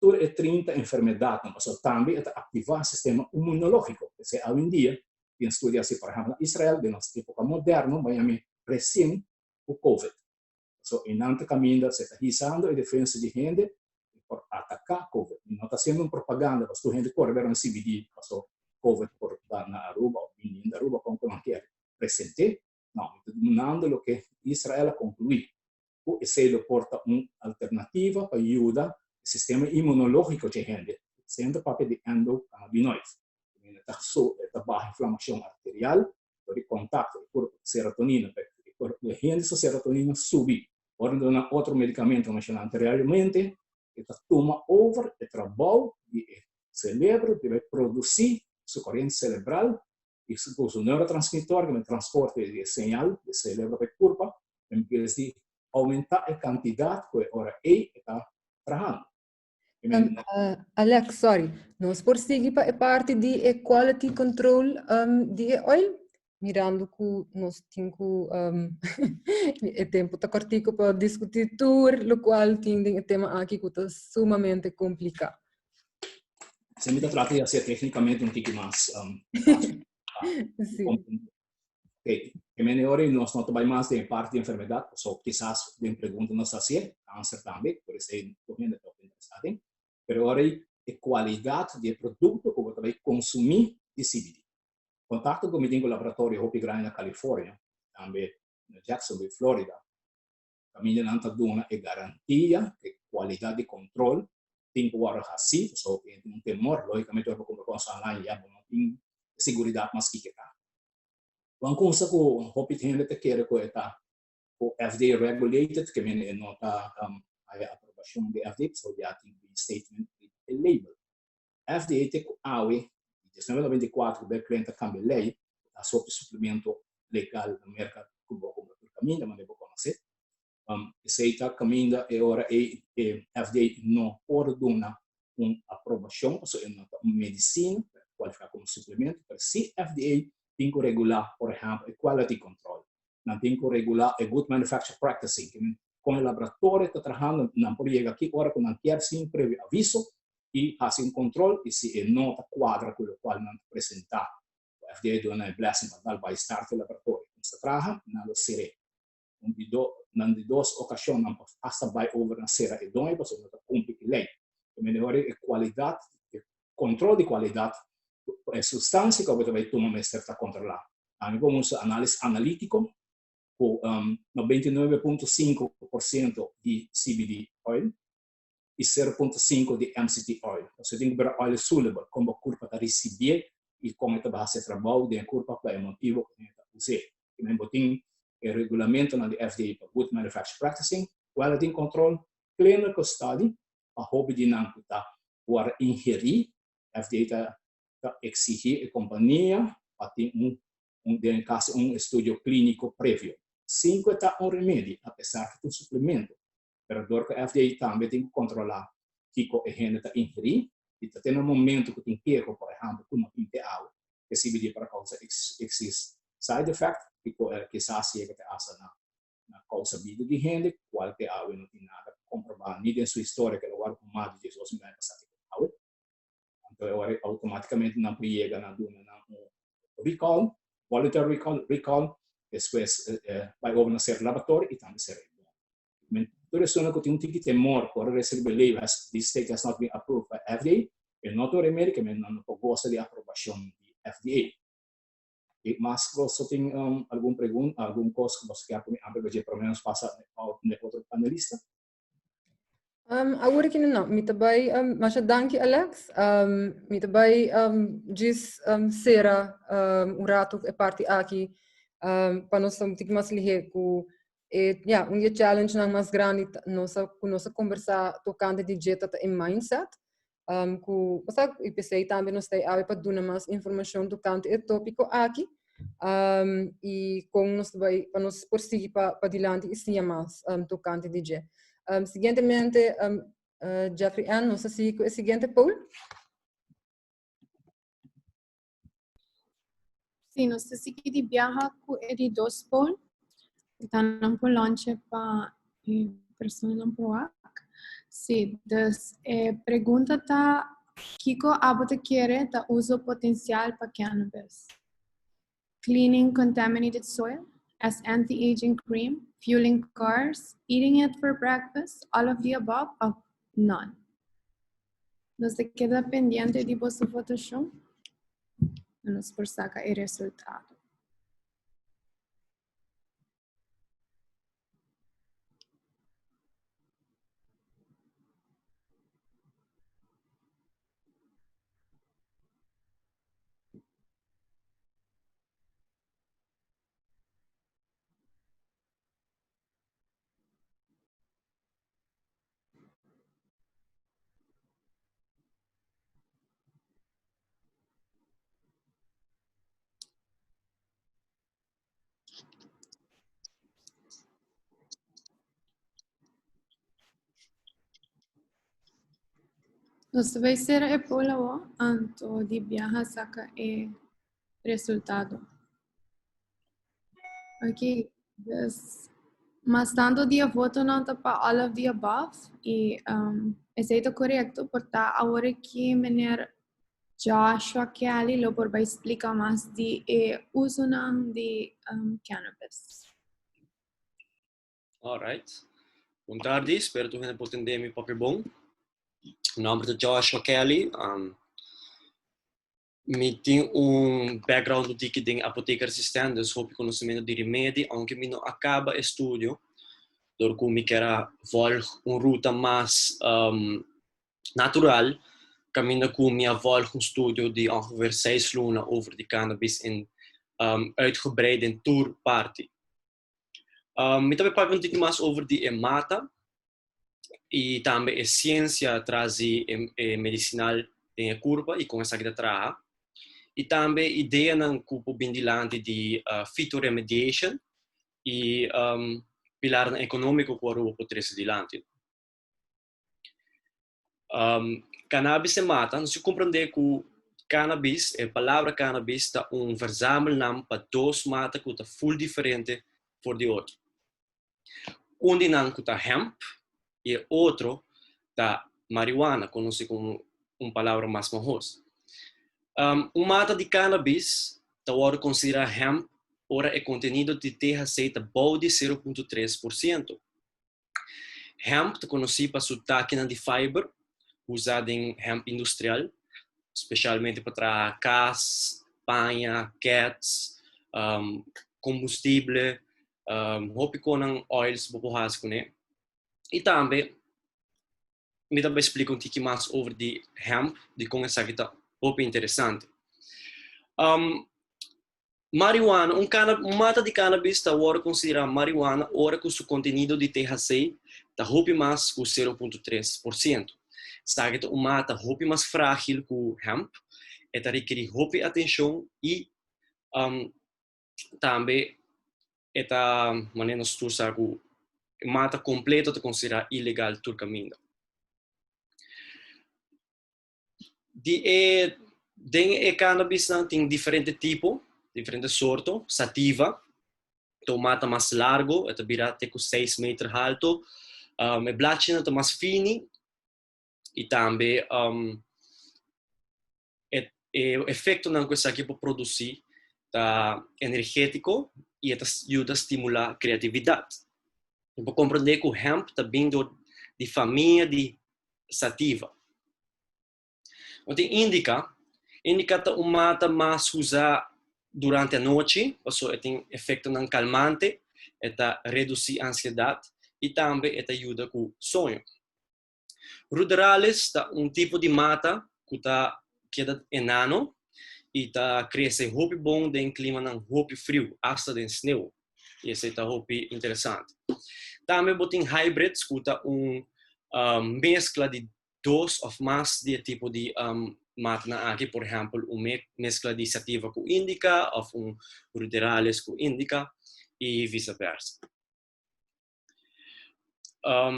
toda a 30 enfermidades, mas também ativar o sistema imunológico. Se hoje em dia tem estudos, por exemplo, em Israel, de nossa época moderna, mas recém o COVID. Em tanto caminho, se está risando a defesa de gente por atacar COVID. Não está sendo uma propaganda, mas a gente corre ver um CBD, passou COVID por na Aruba, ou vindo da Aruba, como não quer presente. Não, estou dando o que Israel concluiu. O Israel porta uma alternativa para ajudar o sistema imunológico de gente, sendo papel de endocannabinoides. Está baixa inflamação arterial, por contato com serotonina, a gente sua serotonina subir. Ora, dá outro medicamento mencionado anteriormente, que toma over o trabalho do cérebro, que vai produzir sua corrente cerebral, e o neurotransmissor que transporta o sinal do cérebro para o corpo, em vez de aumentar a quantidade que ora está trabalhando. Alex, sorry, nós por seguir para a parte de quality control de oil, mirando que nós temos o tempo está cortico para discutir tudo, o qual tem um tema aqui que está sumamente complicado. Se me trata de ser tecnicamente um pouco mais okay. Agora nós não trabalhamos mais em parte de enfermidade, só quizás de pergunta não sei, câncer também, por isso é muito interessante. Mas agora a qualidade do produto que você vai consumir de CBD. Contato com o laboratório Hopi Grande na Califórnia, também na Jacksonville, Florida. Também não está dando a garantia de qualidade de controle. Tem que agora assim, só que não tem temor, logicamente eu vou comprar online, já não tem segurança mais que está. Uma coisa que o Hopi Grande quer que está o FDA regulated, que não está a aprovação de FDA, só já tem um statement de label. FDA tem que em 1994, o cliente cambia a lei, a sobre suplemento legal no mercado que vou comprar por caminho, mas não vou conhecer. Se está caminhando e agora a FDA não ordena uma aprovação, ou seja, uma medicina para qualificar como suplemento, mas se a FDA tem que regular, por exemplo, a quality control, não tem que regular a good manufacturing practicing, com o laboratório está trabalhando, não pode chegar aqui agora com não quer sem prévio aviso, e faz um controle, e se não está quadra com o qual não apresentar, o FDA dá uma blessing para dar start do laboratório. Se trabalha, não o será. De duas ocasiões, não passa by over na serra e dói, você não cumpre a lei. O melhor é qualidade, controle de qualidade, é substância que você vai tomar, mas está controlada. Aí vamos análise analítico, com 99,5% de CBD oil, e 0,5% de MCT oil. Você tem que ver óleo soluble, como a curva está receber e como está a ser trabalho de curva para o motivo que está usando. E mesmo tem o regulamento na FDA para Good Manufacturing Practicing, Quality Control, Clinical Study, a hobby de não está para ingerir, a FDA está exigir a companhia para ter um estudo clínico prévio. 5 está um remédio, apesar que tem suplemento. Pero dor que a FDA também tem que controlar que a gente está ingerindo e está tendo um momento que tem perco, por exemplo, que não tem água, que se pedir para causa existe side effect, que se chega na causa vida de gente, qual que água não tem nada comprovado, nem em sua história, que agora com mais de 18 anos passado com água. Então, agora automaticamente não chega na recall, voluntary recall, depois vai over na ser laboratório e também ser toda pessoa que tem tipo de temor por receber lei, this state has not been approved by FDA, e não todo remédio que não gosta de aprovação de FDA. Mas você tem alguma pergunta, alguma coisa que você quer abrir, pelo menos passar ao outro panelista? Agora que não, me também, mas danke Alex, me também diz será rato a parte aqui para nós um pouco mais ligeiro com challenge não mais grande nossa conversa tocando de dieta e mindset, com você IPC também nós tem para dar mais informação tocante o tópico aqui, e com nós vai para nós prosseguir para adiante e sim mais tocante DJ. Seguintemente, Jeffrey Ann, não sei se é o seguinte, Paul? Sim, não sei se que viaja com ele dois Paul, então não por longe para pessoa não provar. Sim, das pergunta tá Kiko abota quer tá uso potencial para cannabis. Cleaning contaminated soil as anti-aging cream, fueling cars, eating it for breakfast, all of the above, or none. Nos queda pendiente de vossa votação. Nos por saca o resultado. Nos vai ser a polawa anto de viaja saca o resultado. Ok, mas tanto dia voto não tá para all of the above e esse é correto porque agora que menino Joshua Kelly lo por vai explicar mais de uso de cannabis. Alright. Boa tarde, espero que você possa entender meu papel bom. O nome é Joshua Kelly. Me tem background de apoteca resistente, sobre conhecimento de remédio, aunque me não acaba estudo, porque me quero voltar ruta mais natural, caminho com minha volta estudo de ongeveer 6 lunas over de cannabis in uitgebreid in tour party. Me também falo um pouco mais over de mata e também a ciência traz medicinal em a curva e com essa que traga. E também ideia ng cupo bindilante de phytoremediation e pilar econômico que o poder se dilante. Cannabis e mata, não se compreende que cannabis, a palavra cannabis está verzamelnaam para dois mata que está full diferente por de outro. De nang que está hemp e outro está marihuana, conhecido como palavra mais famosa. Mata de cannabis, está considerado hemp, ora é contenido de THC bom de 0,3%. Hemp está conhecido para sua táquina de fiber, usada em hemp industrial, especialmente para cas, panha, cats, combustível, hopi com oils bobohas com né. E também me também explico um pouco mais sobre de hemp, de como essa aqui tá hopi interessante. Marihuana, mata de cannabis está agora considerada marihuana, ora com seu contenido de THC está hopi mais com 0,3%. Sabe que mata hopi mais frágil que o hemp, eta requer hopi atenção e também eta maneira de usar o mata completo te considera ilegal todo caminho. De cannabis tem diferentes tipos, diferentes sortes, sativa, então mata mais largo, eta vira até com 6 metros alto, e blachina mais fino, e também o efeito não que isso aqui para produzir tá energético e ajuda a estimular a criatividade. Para compreender que o hemp está vindo de família de sativa. Então indica que mata mais usar durante a noite, porque tem efeito não calmante, eta reduzir a ansiedade e também eta ajuda com o sonho. Ruderalis é tipo de mata que está queda enano e está cresce hopi bom em clima não hopi frio, hasta em snow. E esse está hopi interessante. Também botem hybrids que está mescla de dois ou mais de tipo de mata na aqui, por exemplo, uma mescla de sativa com índica ou ruderalis com índica e vice-versa. Para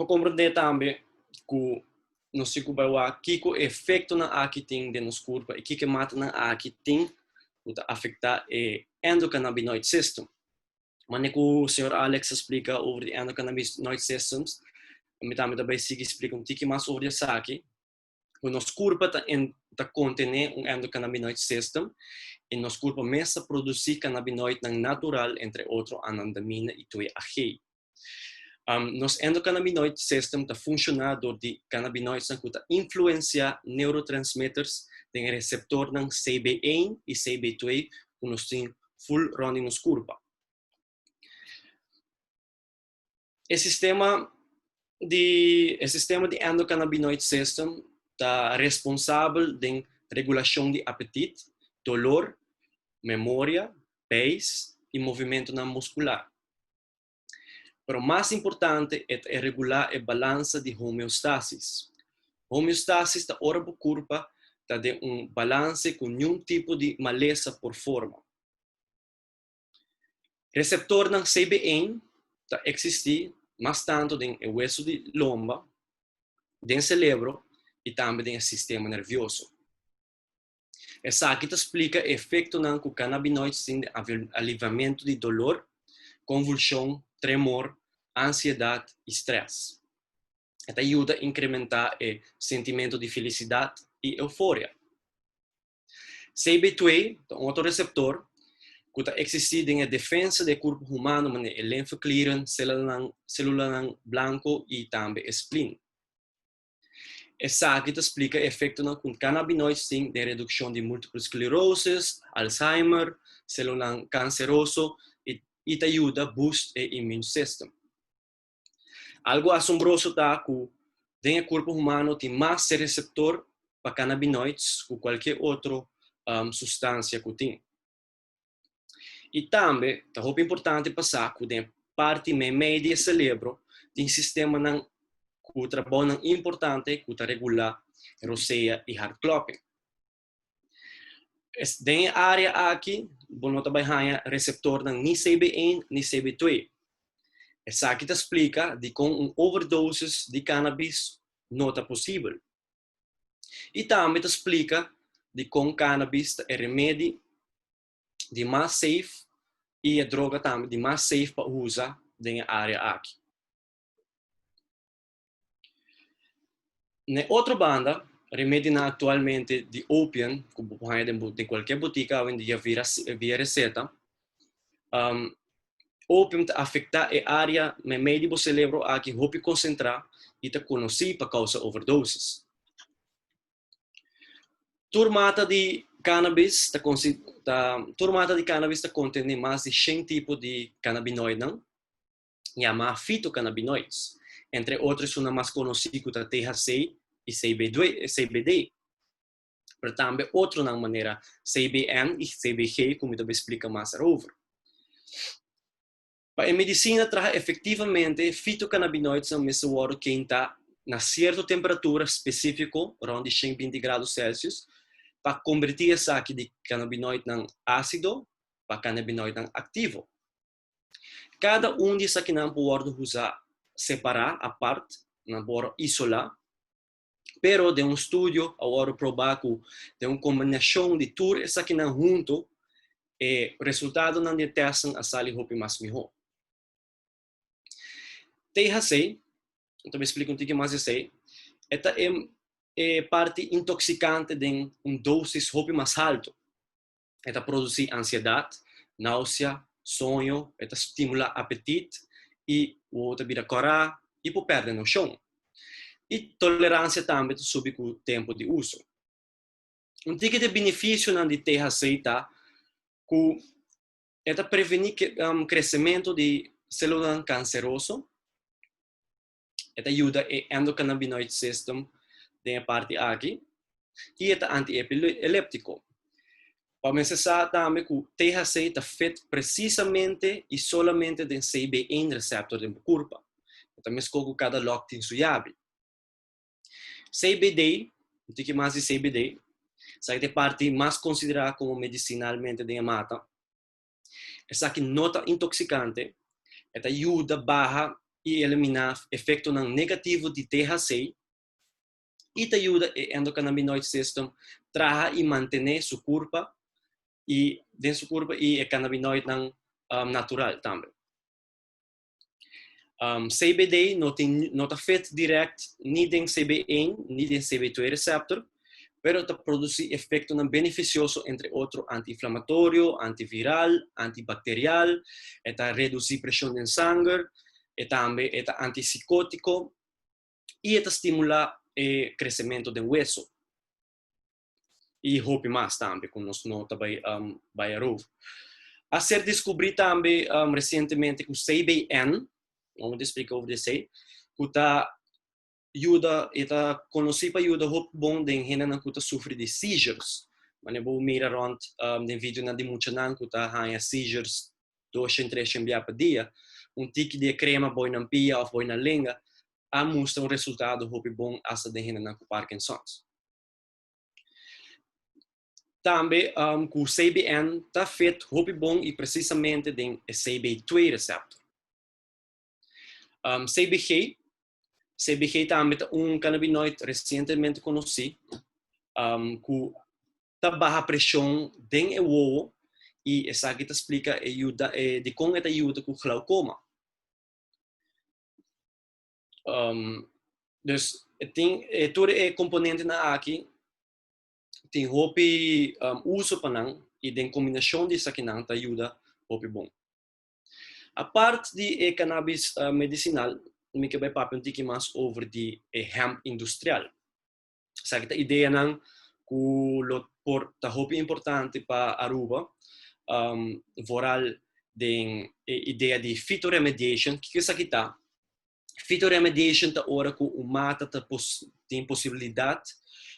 compreender também que no psicobiológico, que o efeito na aqui tem de nos corpo e que mata na aqui tem que afeta o endocannabinoid system. Mas o senhor Alex explica sobre o endocannabinoid systems, eu também explica um pouco mais sobre isso aqui. O nosso corpo contém um endocannabinoid system e nosso corpo começa a produzir cannabinoid natural, entre outros, anandamina e 2-AG. Nos endocannabinoid system funciona de cannabinoids que influencia neurotransmitters de receptor ng CB1 e CB2 que nos tem full running nos corpo. O sistema de endocannabinoid system está responsável pela regulação de apetite, dolor, memória, peso e movimento muscular. Pero mais importante é regular a balança de homeostasis. Homeostasis da ora do corpo está de balance com nenhum tipo de maleza por forma. Receptor ng CB1 está existir mais tanto no hueso de lomba, no cérebro e também no sistema nervioso. Essa aqui explica o efeito do cannabinoides em aliviamento de dolor, convulsão, tremor, ansiedade e estresse. Esta ajuda a incrementar o sentimento de felicidade e euforia. CB2 é outro receptor que existe na defesa do corpo humano, mas o linfoclearance, célula branco e também spleen. Essa aqui explica o efeito do cannabinoides de redução de múltipla esclerose, Alzheimer, célula canceroso e te ajuda a boost o immune system. Algo assombroso está que o corpo humano tem mais receptor para cannabinoides que qualquer outra substância que tem. E também, é muito importante passar que a parte média do cérebro tem um sistema que trabalha importante que regula a roceia e heart clopping. Nessa área aqui, vamos trabalhar receptor nem CB1 nem CB2. Essa aqui te explica de com overdoses de cannabis não é possível. E também te explica de com cannabis é remédio de mais safe e a droga também de mais safe para usar na área aqui. Na outra banda, remédio atualmente de opium, que de qualquer botica onde já via receita, opium afeta a área média do cérebro aqui que concentrar e te conhece para causa overdoses. Turmata de cannabis contém mais de 100 tipos de cannabinoides, chamados fitocannabinoides. Entre outros, uma mais conhecida como THC e CBD. Mas também outra maneira, CBN e CBG, como eu explico mais over. Para a medicina, traz efetivamente fitocannabinoides a mesurar quem está na certa temperatura específica, around 120 graus Celsius, para convertir essa aqui de cannabinoide em ácido para cannabinoide em ativo. Cada disso aqui não pode usar separar a parte, não pode isolar, pero de estudo agora provar que de uma combinação de tudo isso aqui não junto, o resultado não detectam a sali hopi mais melhor. THC, então me explico um pouquinho mais isso aí. Esta é parte intoxicante de doses hopi mais alto. Esta produz ansiedade, náusea, sonho, esta estimula apetite e o outro vira corar e pode perder no chão. E tolerância também sobre o tempo de uso. Um tipo de benefício de THC está que esta prevenir crescimento de célula canceroso. Esta ajuda o endocannabinoid system da parte aqui e esta anti-epiléptico. Para mencionar também que o THC está feito precisamente e solamente do CB1 receptor do corpo. Então, mesmo que cada lock tem sua chave. CBD, o que mais de CBD, essa é a parte mais considerada como medicinalmente de mata. Essa aqui nota intoxicante, ela ajuda a barra e eliminar efeito negativo de THC e te ajuda o endocannabinoid system traga e manter sua curva e dentro sua curva e o cannabinoid natural também. CBD não está feito direto nem em CB1 nem em CB2 receptor, pero está produzir efeito beneficioso entre outros anti-inflamatório, antiviral, antibacterial, está reduzir pressão no sangue, e também está antipsicótico e está estimular o crescimento do hueso. E roupa mais também, como nós nota by Arov. A ser descobrido também recentemente que o CBN, vamos explicar over isso, que está conhecido para ajudar roupa bom de gente que sofre de seizures. Mas eu vou mirar around den vídeo na de muita não que está seizures 2 a 3 por dia, tipo de crema boi na pia ou boi na língua, a mostra resultado roupa bom hasta de gente com Parkinson's. Também com o CBN está feito roupa bom e precisamente de CB2 receptor. CBG também é cannabinoide recentemente conhecido que está baixa pressão dentro do ovo e essa aqui te explica de como ela ajuda com glaucoma. Tem todo o componente na aqui tem roupa uso para não e tem combinação disso aqui não te ajuda roupa bom. A parte de cannabis medicinal, me que vai papo mais over de hemp industrial. Essa aqui a ideia não que tá roupa importante para Aruba, voral de ideia de phytoremediation, que isso aqui tá. Phytoremediation tá hora que o mata tem possibilidade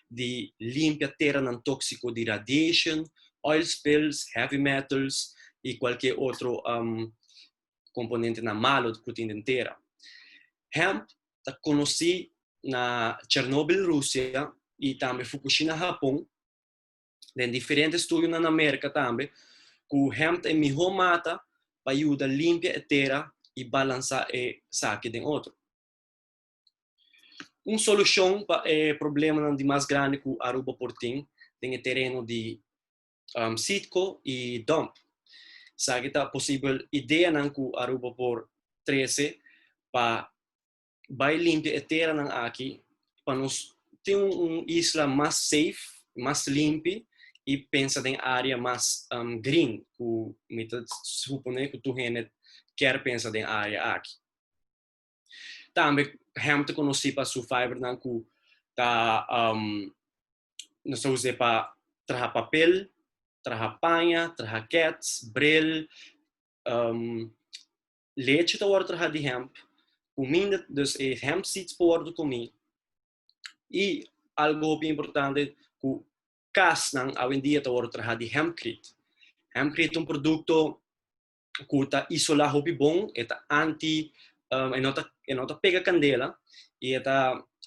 de limpar a terra não tóxico de radiation, oil spills, heavy metals e qualquer outro componente na malo do proteína inteira. Hemp está conhecido na Chernobyl, Rússia, e também Fukushima, Japão. Em diferentes estudos na América também, que o hemp é melhor mata para ajudar a limpar a terra e balançar o saque de outro. Uma solução para o problema de mais grande que Aruba Portim tem o terreno de sitco e dump. Sabe que é possível ideia não que Aruba por 13 para vai limpar a terra aqui para nós ter uma isla mais safe, mais limpa e pensa em área mais green, que me supõe que tu quer pensar em área aqui. Também hemp conhecido para sua fibra não que tá nós usa para trabalhar papel, trabalhar panha, trabalhar cats, bril, leite tá hora trabalhar de hemp, comida dus hemp seeds por comer e algo bem importante que cas nang hoje em dia tá hora trabalhar de hempcrete. Hempcrete é um produto que tá isolar hobby bom, é anti nota pega candela e é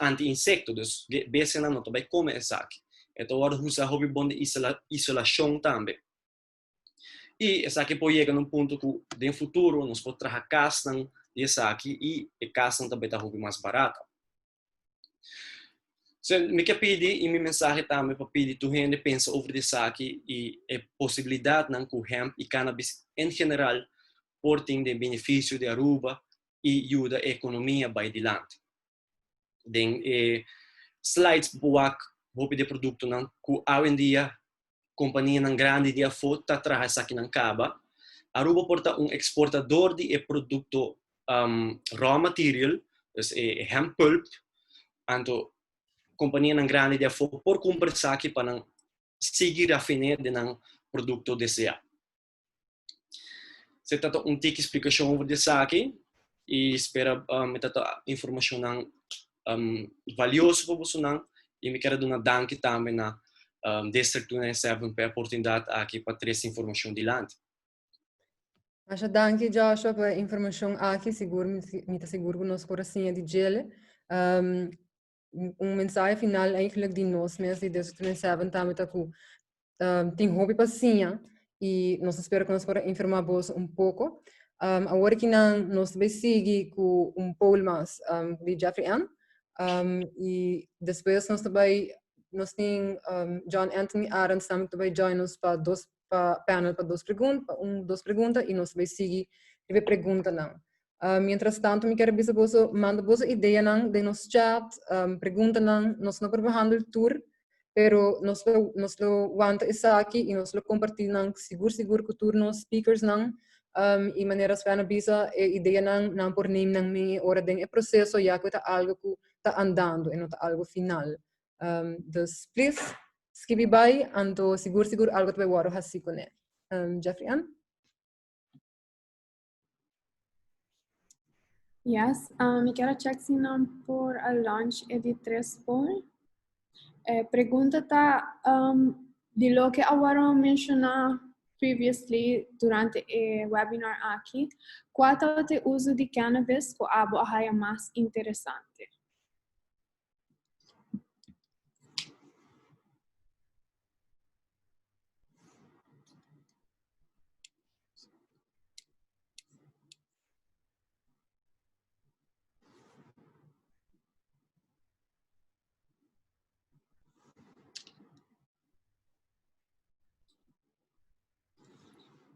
anti-insecto, dus bese não vai comer essa aqui. Então agora usa hobby bom de isolação também. E essa aqui pode chegar num ponto que no futuro nós podemos trazer casa dessa aqui e a casa também está hobby mais barata. So, me quer pedir e minha mensagem também para pedir tu gente pensa sobre isso aqui e a possibilidade não com hemp e cannabis em geral portem de benefício de Aruba e ajuda a economia vai adiante. Den slides buak hobby de produto não que hoje em dia companhia não grande de afo tá traz aqui não caba. Aruba porta exportador de produto raw material, dus hemp pulp, anto companhia não grande de afo por comprar aqui para seguir a fine de não produto DCA. Se tá tique explicação over isso aqui e espero metata informação valiosa para você não e me quero dar uma danke também na District 27 per oportunidade aqui para trazer informação de lá. Acho danke Joshua pela informação aqui, seguro me seguro que nós coração de gele. mensagem final eigenlijk die nós mensen die deze 2007 também tá com tem hobby passinha e nós espero que nós podemos informar vos pouco. Agora que nós vai seguir com poll mais de Jeffrey Ann e depois nós tem John Anthony Arends também join nos para panel para duas perguntas e nós vai seguir e pergunta não. Mientras tanto, me quero dizer que manda boas ideias de nosso chat, pergunta nós não preparamos o tour, pero nós lo want está aqui e nós lo compartilhamos seguro que tour nos speakers e maneiras para bisa ideia não por nem me hora de processo já que está algo que está andando e não está algo final. Dus please escreve by anto seguro algo que vai waro assim com Jeffrey Ann. Yes, eu quero check se não por a launch de 3 poll. Pergunta tá de lo que agora mencionar previously durante o webinar aqui, qual é o uso de cannabis que é mais interessante?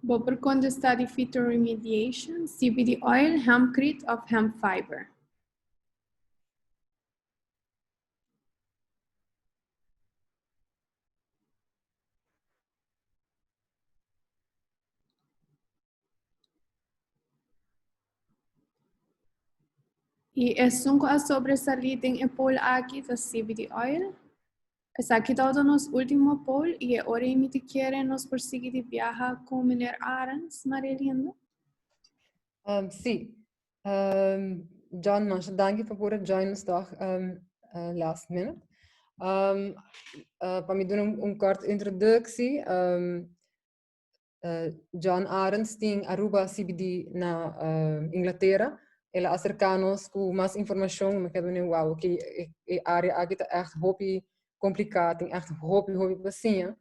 Vou por contestar de phytoremediation, CBD oil, hempcrete of hemp fiber. E é sunco a sobressalida em poll aqui da CBD oil. Essa aqui está nos último poll e é hora que querem nos perseguir de viajar com o Mr. Arends, Marilinda? Sim. John, nós danke por join nos toch last minute. Para me dar korte introductie. John Arends tem Aruba CBD na Inglaterra. Ela acerca-nos com mais informação, mas quero dizer, wow, que a área aqui está echt hobby complicada, tem echt hobby bacia.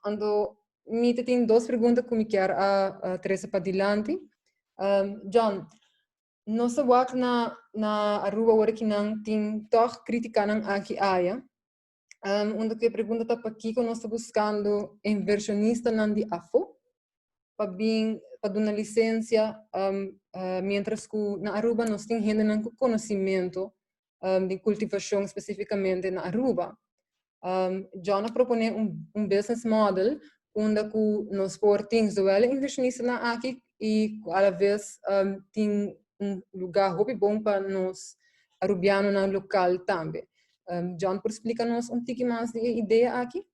Ando, me tem duas perguntas que me quero a Teresa para adiante. John, nossa work na Aruba agora que não tem toch crítica não aqui área. Onde que pergunta tá para aqui que nós estamos buscando inversionista não de AFO para dar uma licença, mientras que na Aruba nós temos ainda conhecimento de cultivação especificamente na Aruba. John propõe business model onde nós podemos ter inversionista aqui e a la vez tem lugar muito bom para nós arubianos no local também. John, por explicar-nos pouquinho mais de ideia aqui?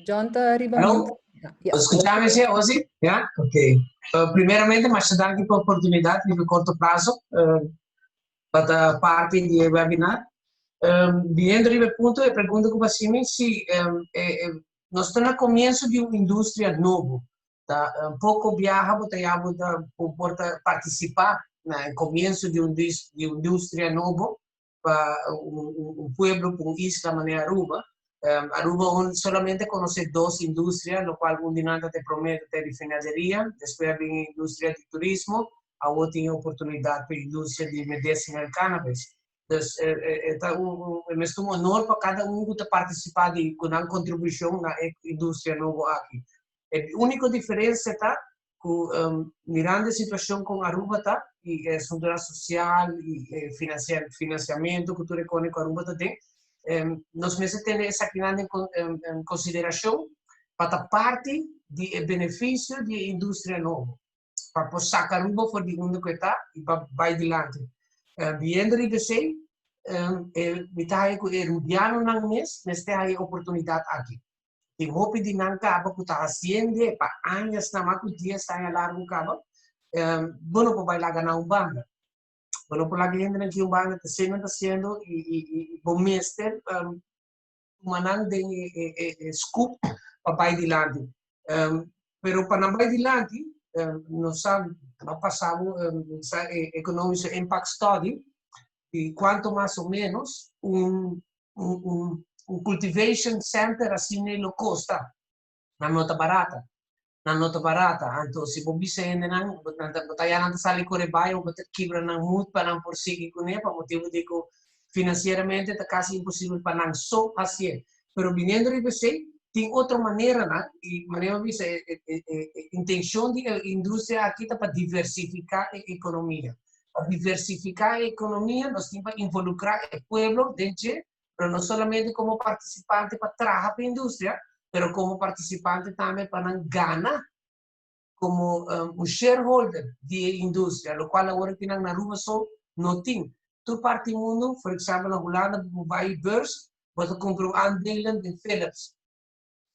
John está arriba. Alô? Escutamos você hoje? Yeah? Ok. Primeiramente, mas te dar a oportunidade de curto prazo para parte do webinar. Viendo o ponto, eu pergunto que você se nós estamos no começo de uma indústria nova. Um pouco viaja, para participar no começo de uma indústria nova para pueblo, para uma isla, maneira Aruba. Aruba solamente conhece duas indústrias, no qual dinâmica te promete ter refinaria, depois vem a indústria de turismo, a outra tem oportunidade para a indústria de medicinal cannabis. Então, é um honor para cada que participar com uma contribuição na indústria nova aqui. A única diferença está que, mirando a situação com Aruba, e a estrutura social e financiamento que o econômico Aruba tem, nós mesmos temos essa grande em consideração para a parte do benefício da indústria nova, para passar Aruba for de onde está e para vai adiante. Viendo de você, me está erudiando na mês, mas tem a oportunidade aqui. Tem hope de não cabo que está fazendo para anos na maco dia sai a largo cabo, bueno para bailar ganhar banda. Bueno, por la que gente aqui banda está sendo e bom mestre manang de scoop para vai adiante. Pero para não vai adiante, nós sabemos nós passamos economic impact study e quanto mais ou menos um cultivation center assim não custa na nota barata. Então se você sente não, botar não sale correr bairro, botar quebra não muito para não prosseguir com ele, para motivo de que financeiramente está quase impossível para não só assim. Pero vindo de você tem outra maneira, né? E maneira de intenção da indústria aqui para diversificar a economia. Para diversificar a economia, nós temos que involucrar o povo dentro, mas não somente como participante para trabalhar para a indústria, pero como participante também para ganhar como shareholder da indústria, o qual agora tem na rua só não tem. Tu parte do mundo, por exemplo, na Holanda, vai à beurs, você compra aandelen de Philips.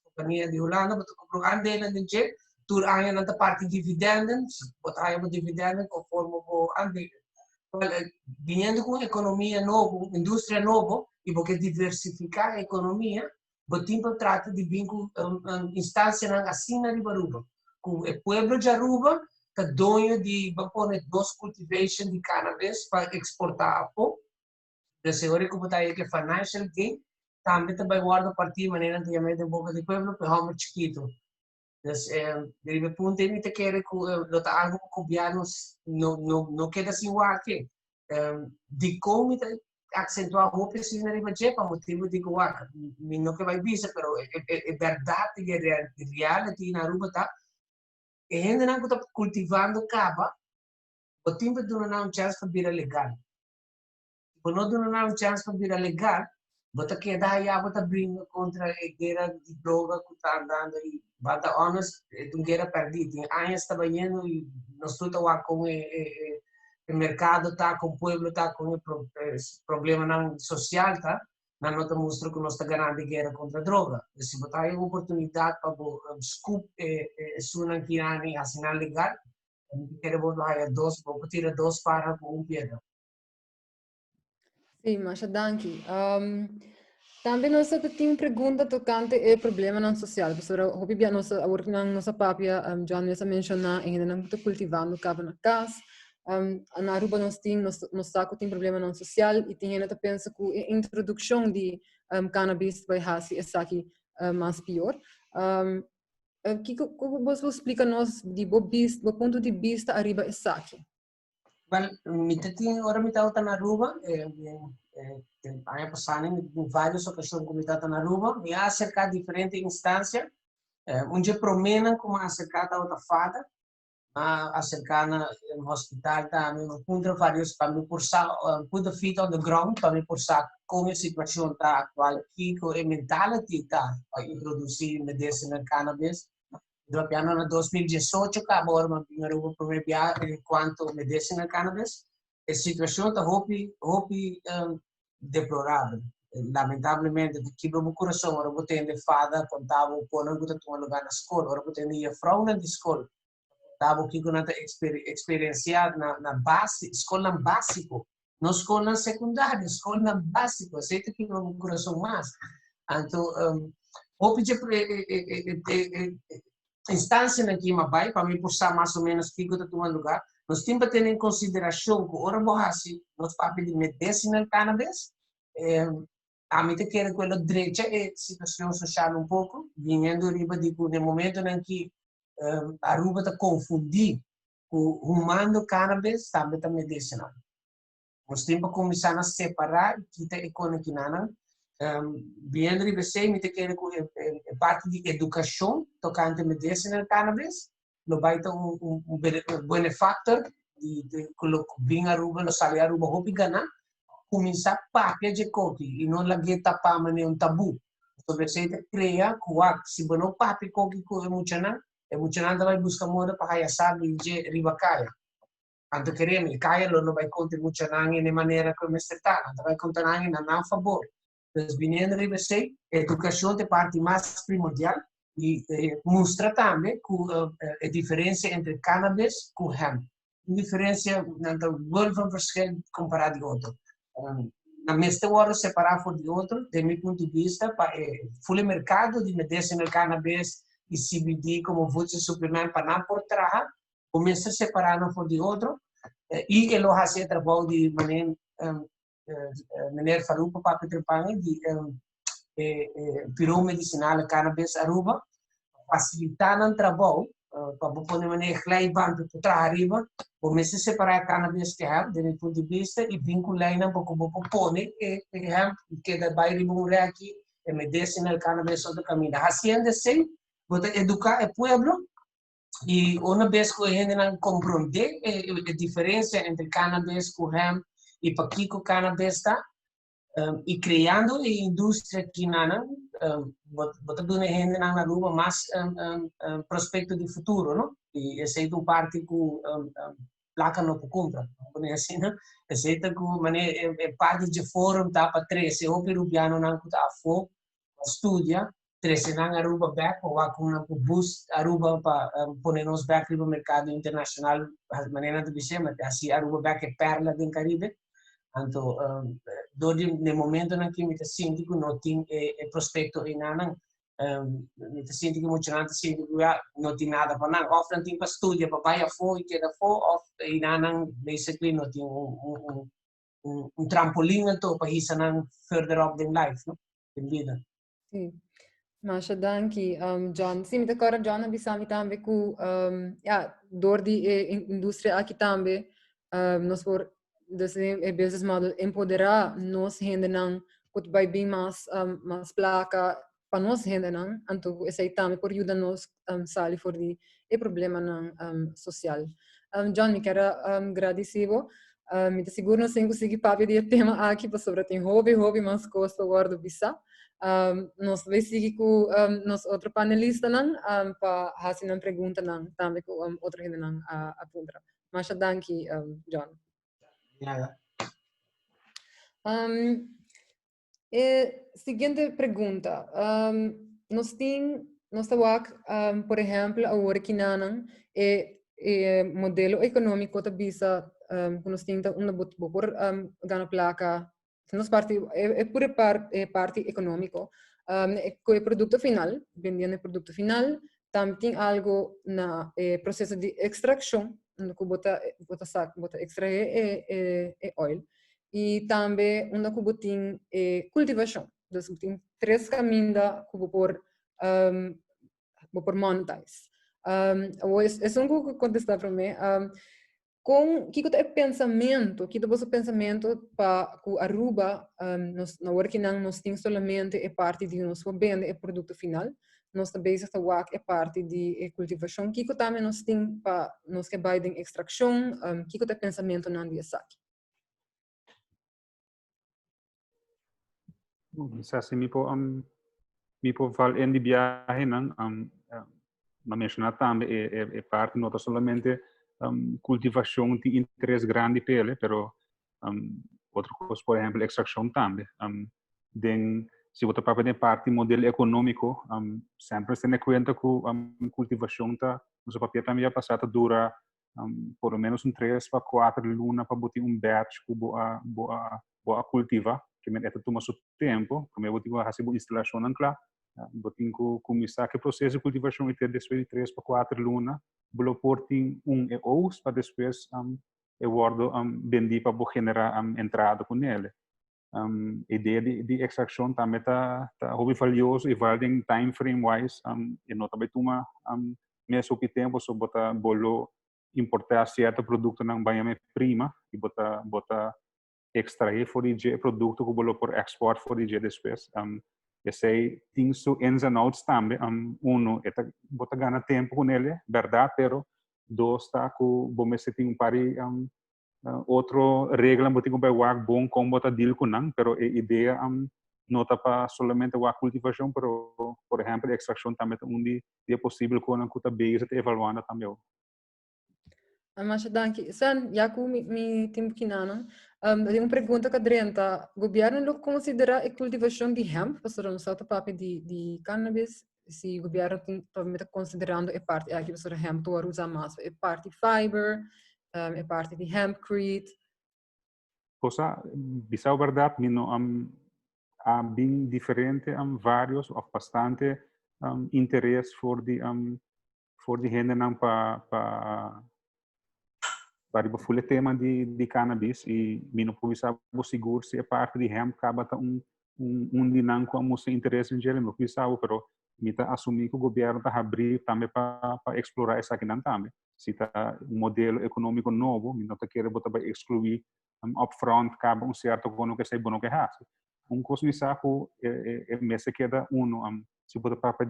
Companhia de Holanda, você compra aandelen de Jet, tu ganha na parte dividenden, você ganha dividenden conforme o aandelen. Vindo com economia nova, indústria nova, e porque diversificar a economia, o tempo trata de vir com instância na assina de Aruba. Com o povo de Aruba, que é dono de, vamos pôr, 2 cultivation de cannabis para exportar a pouco. De seguro que botar aí que financial gain, também vai guardar partir de maneira antigamente um pouco de povo, para o chiquito. Então, deve ponto tem que querer que algo cobianos não queda assim igual aqui. De como acentuar a roupa se não é para motivo de que não que vai dizer, mas é verdade que é reality na Aruba tá. E gente não está cultivando caba, o tempo de não chance para virar legal. Se não dá chance para virar legal, você queda aí a botar briga contra a guerra de droga que está andando e bata honest, é uma guerra perdida. Tem anos trabalhando e nós estamos com o mercado, tá, com o povo, está com o problema social, tá? Não nos mostra que nós estamos ganhando guerra contra a droga. Se você tem uma oportunidade para scoop sunan kinani assinar legal, queremos dar 2, vou tirar 2 para com pedra. Sim, mas danke. Também nós temos uma pergunta tocante ao problema social. Professora, eu nossa papia, John já mencionou, ainda não estou cultivando cava na casa. Na Aruba nós tem problema social e tem gente que pensa que a introdução de cannabis vai ser essa aqui mais pior. Como você explica nos do ponto de vista arriba essa aqui? Well, ora mi tauta na Aruba, ano passado, em várias ocasiões que mi tauta na Aruba, me acercar a diferentes instâncias, onde promena como acercar a outra fada, acercar no hospital, também encontro vários para me forçar, put feet on the ground, para me forçar como a situação está atual aqui, com a mentalidade está, para introduzir medicinal cannabis. Do piano na 2018 acabou uma primeira viagem enquanto medicinal cannabis. A situação está deplorável. Lamentavelmente, que no coração, ora eu tenho de fada, contava o pôr, eu tenho um lugar na escola, ora eu tenho de frau na escola. Estava aqui com a experiência na base, escola básico, não escola secundária, escola básico, aceita que no coração mais. Então, houve instância na que vai para me puxar mais ou menos que está tomando lugar, nós temos que ter em consideração que ora borrasse nos papéis de medicinal cannabis, a mim te quero que ela direita é situação social pouco, vindo riba de que no momento em que a Aruba está confundir com humano cannabis, também está medicinal. Nós temos que começar a separar que está econômica. Viendo de você, me te quero que parte de educação tocante medicinal cannabis, não vai ter benefactor de bem Aruba, no salário Aruba, hopi ganhar, começar a papia de coque e não laguei tapar nenhum tabu. Então você cria que se você não papia coque com emocionante vai buscar moda para aí sabe de riba caia. Anto queremos caia não vai contar emocionante de maneira como está, não vai contar nada a favor. Então, vindo de você, a educação é a parte mais primordial e mostra também que a diferença entre cannabis e hemp. A diferença não muito verschil comparado com outro. Na mesma hora separar de outro, de meu ponto de vista, o mercado de medicinal cannabis e CBD como você suplemento para não por trás, começa a separar um do outro, e que lo hace trabalho de maneira farupa para Petrepang de pirou medicinal cannabis aruba, facilitar o trabalho, para poder maneira clay banco por trás arriba, começa a separar cannabis que é, do ponto de vista, e vincular na pouco pone, que da bairro de aqui, é medicinal cannabis outro caminho. Hacienda sei, bota educar o povo, e uma vez que a gente não compreende a diferença entre cannabis, com hemp, e para que o cannabis está, e criando a indústria que nana bota dando gente na rua mais prospecto de futuro, não? E essa é uma parte que placa não compra, não assim, não? Essa é a parte de fórum tá para três, se o peruviano não tá fo estudia, três não aruba back ou com bus aruba para poner nos back no mercado internacional, maneira de dizer, mas assim aruba back é perla do Caribe. Então, no momento em que me sinto que não tem prospecto em nada, me sinto que muito não sinto que não tem nada para nada. Ou não tem para estudar, para vai a fora e queda fora, ou em nada, basically, não tem trampolim para isso não further up in life, não? In vida. Sim. Mas danke, John. Sim, me agora John avisava também que door die indústria aqui também, nós por desse business model empoderar nós gente não que vai bem mais placa para nós gente não, então esse aí também por ajudar nós sair fora de problema não social. John, me quero agradecido. Me te seguro não sei conseguir papo de tema aqui para sobre tem hobby mas custa guardo bisa. Nós vamos seguir com nosso outro panelista para fazer uma pergunta também com outra gente apunta. Mas danke, John. Yeah. Seguinte pergunta. Nós temos, por exemplo, agora que não modelo econômico da bisa, nós temos por ganhar placa. Nós parte pura parte econômico. Com o produto final, vendendo o produto final, também tem algo na processo de extração, que bota extrair oil. E também onde que tem cultivação. Então, tem três caminhos que por monetize. É um que contestar para mim. Com que é pensamento, que é pensamento para que Aruba, na hora que nós temos somente a parte de nosso bem, o produto final, nós também estamos a parte de cultivação, que também nós temos para nós que vai em extração, que é pensamento não dia saque. Assim, me po val en di viaje nang ma mencionar também parte não somente cultivação de interesse grande pele, pero outra coisa, por exemplo, extração também. Se você para de parte modelo econômico, sempre se tem conta que cultivação tá, nosso papel também já passado dura por lo menos 3 para 4 lunas para botar batch que boa cultiva, que me toma seu tempo, como eu vou fazer uma instalação em claro. Botin que começar que processo de cultivação e ter depois de 3 para 4 lunas, bolo porting e ous para depois eu guardo vendi para generar entrada com ele. Ideia de extração também tá hobby valioso e vale em time frame wise e não também toma mesmo que tempo só botar bolo importar certo produto na banha prima e botar extrair for o produto que bolo por export for o depois. Esse tem su ins and outs também. Bota ganha tempo com ele, verdade, pero dois está com bom se tem pari outro regra botar com o bom como bota deal com não, pero a ideia não tá para somente a cultivação, pero por exemplo a extração também onde é possível com a cuta base te evaluando também. Mas danke. Sen, já que me tempo que não, tem uma pergunta que adrenta. O governo não considera a cultivação de hemp, para não salta papo de cannabis, se o governo está considerando a parte aqui para hemp to usar mais, a parte fiber, a parte de hempcrete. Cosa, bisa verdade, mino bem diferente vários ou bastante interesse for de gente não para para o tema de cannabis e não puxava seguro se a parte de hemp acaba dinâmico a muito interesse em geral, não puxava, pero mita assumir que o governo está abrir também para explorar essa aqui também. Se está modelo econômico novo, não está querendo botar para excluir upfront acaba certo quando que sei bom que hace. Coisa me saco mesa queda se botar para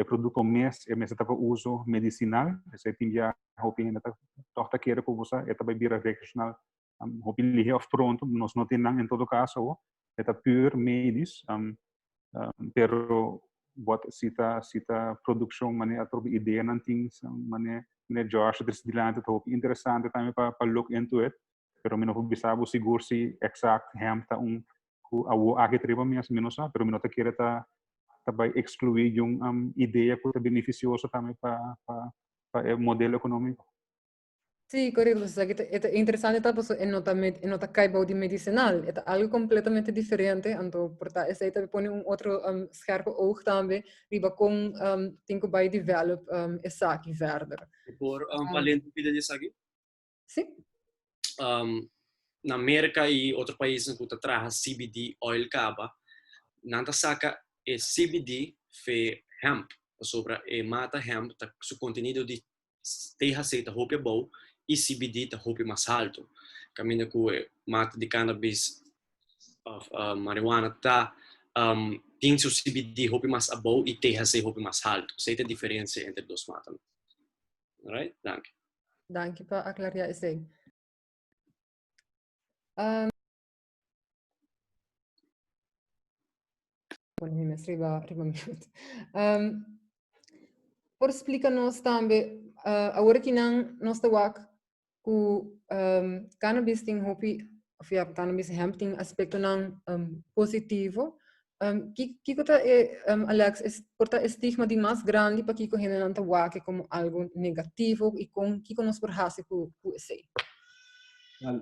produto mês mesa tá para uso medicinal, esse tem já opinião tá torta queira que você é também vira recreacional, opinião pronto, nós não tem em todo caso, é pure medis, pero se tá produção maneira a ideia não tem maneira Josh dilante tá interessante também para look into it, pero não vou seguro se exact hem tá a aqui treba menos pero não tá queira tá vai excluir ideia que é beneficiosa também para o modelo econômico. Sim, correto. É interessante porque nota caiba de medicinal. É algo completamente diferente. Então, portanto, esse aí também põe outro scherpe oog também, riba com tem que vai develop essa aqui verder. Por além do pida disso aqui? Sim. Na América e outros países que traz CBD oil caba, nanta saca é CBD fe hemp, sobre mata hemp, tá su conteúdo de terra seita roupa bom e CBD tá roupa mais alto. Caminha com mata de cannabis, marijuana tá tem su CBD roupa mais bom e terra seita roupa mais alto. Essa é a diferença entre dois matas. Alright, danke. Danke para aclarar isso aí. Por explicar-nos também, agora que nós estamos com cannabis tem cannabis hemp tem aspecto positivo. Que Alex, porta estigma de mais grande para que correndo não está como algo negativo e com que nós por raça com isso.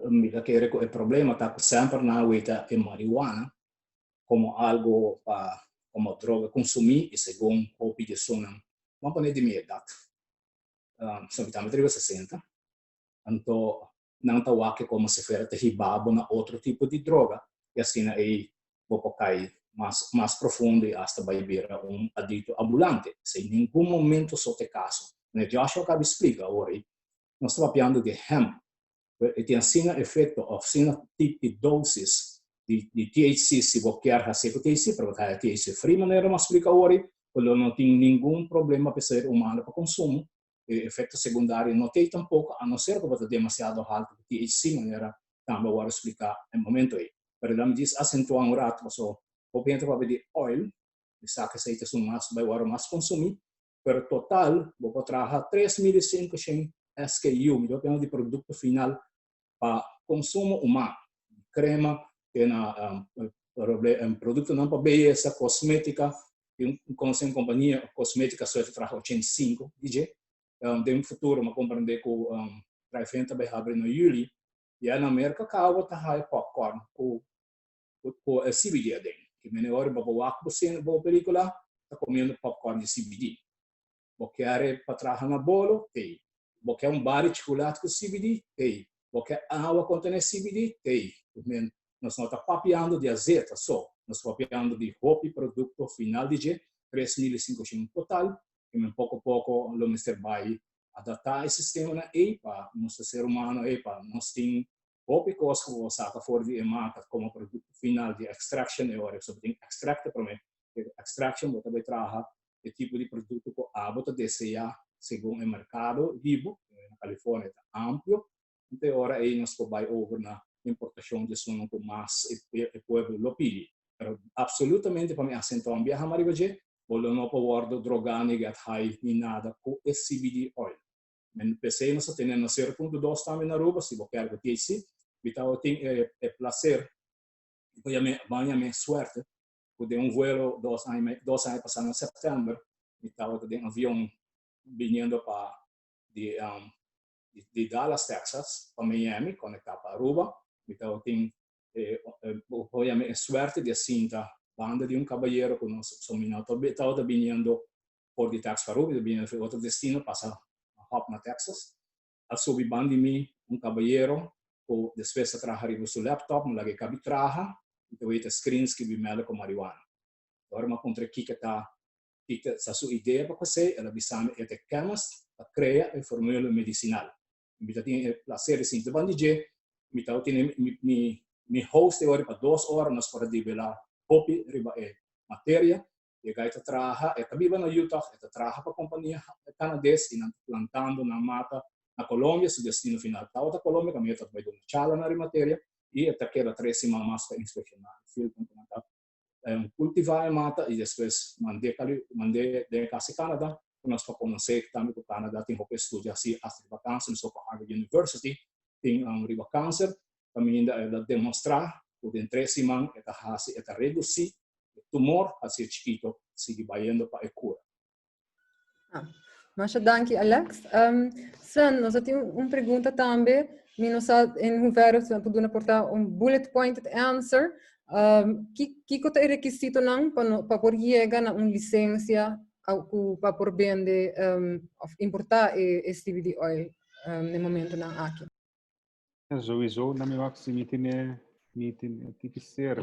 Mira que el problema está sempre na huita de marihuana como algo como droga consumir e segundo a opinião não pode de minha idade. Sobitamente eu 60. Então não está como se fosse ribabo na outro tipo de droga e assim aí vou cair mais profundo e até vai virar adicto ambulante. Se em nenhum momento só te caso. Eu acho que eu acabo de explicar agora. Nós estamos falando de hemp. E tem assim efeito, assim tipo de doses de THC, se você quer fazer com THC, para botar THC free, maneira mas explica agora, porque não tem nenhum problema para ser humano para consumo. Efeito secundário não tem tampouco, a não ser que você demasiado alto de THC, maneira também agora explicar no momento aí. Pero dá-me diz acentuar rato, so o pente para de oil, e saca se isso mais vai agora mais consumir, pero total, vou trabalhar 3.500 SKU, melhor pelo de produto final para consumo humano, crema, tem produto não para beleza, cosmética, com essa companhia cosmética só trabalha 85, DJ, tem um futuro, mas compreender que o drive-in também abre no julho, e na América acaba tá high popcorn com CBD dentro, que melhor para boa película, tá comendo popcorn de CBD, porque é para trabalhar na bolo, tem, porque bar de chocolate com CBD, tem, porque água contém CBD, tem, nós não estamos papeando de azeite só, nós estamos papeando de roupa e produto final de 3.500 total, e pouco a pouco o Mr. vai adaptar esse sistema aí para nosso ser humano aí para nós tem roupa e coisa que você saca fora de marca como produto final de extraction e hora sobre tem extract para mim extraction você vai trabalhar o tipo de produto que a você deseja segundo o mercado vivo na Califórnia é amplo então agora aí nós vai over na importação de som com mais e pueblo lo pide pero absolutamente para mim acentuar viajar maribaje ou não para guardar drogani get high nem nada com esse CBD oil men PC nós temos 0.2 também na Aruba se você quer que THC então tem prazer banha suerte de vuelo 2 anos passando em setembro então tem avião vindo para de Dallas, Texas, para Miami, conectar para Aruba. Então, tem suerte de cinta banda de caballeiro que nós somos estava vindo por de Texas para Aruba, vindo para outro destino, passa hop na Texas. Asubi bandi mi caballero o después trabajar en su laptop, me lagi cabi traha, então ita screens que vi mele com marijuana. Agora uma contra que tá sa sua ideia para fazer, ela bisame ete chemist, a crea e formula medicinal. Mi tem placer assim, de bandije, mi tá tem mi host agora para 2 horas nós para develar copy riba matéria, e gaita traha, e tabiba na Utah, e traha para companhia canadense, plantando na mata na Colômbia, seu destino final. Tá outra Colômbia, que a minha vai dar uma chala na matéria, e até que ela 3 semanas para inspecionar, cultivar a mata e depois mandei de casa Canadá, nós para conhecer que também o Canadá tem um estúdio assim, a câncer, no Harvard University, tem riba câncer, também ainda demonstrar, por em 3 semanas, é reduzir o tumor, assim, chiquito, sigue indo para a cura. Mas danke, Alex. Sen, nós temos uma pergunta também, nós em hoeverre se podemos portar bullet pointed answer. Que é requisito não para poder chegar a uma licença para poder vender ou importar esse tipo de oil no momento não aqui? Sowieso, na minha opinião, me tem que ser,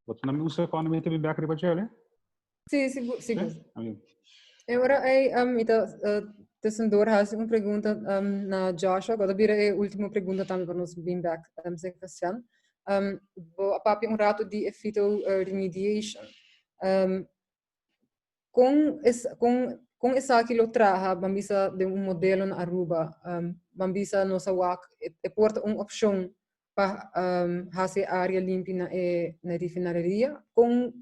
Wat na usa ko na may back riba chele? Sim, seguro. Agora tussendoor has uma pergunta na Joshua, agora vira a última pergunta também para nós bem back sem questão. A papi rato de fetal remediation. Com essa aquilo traha, bambisa de modelo na Aruba, bambisa nossa wak, porta opção para fazer área limpa na refinaria, com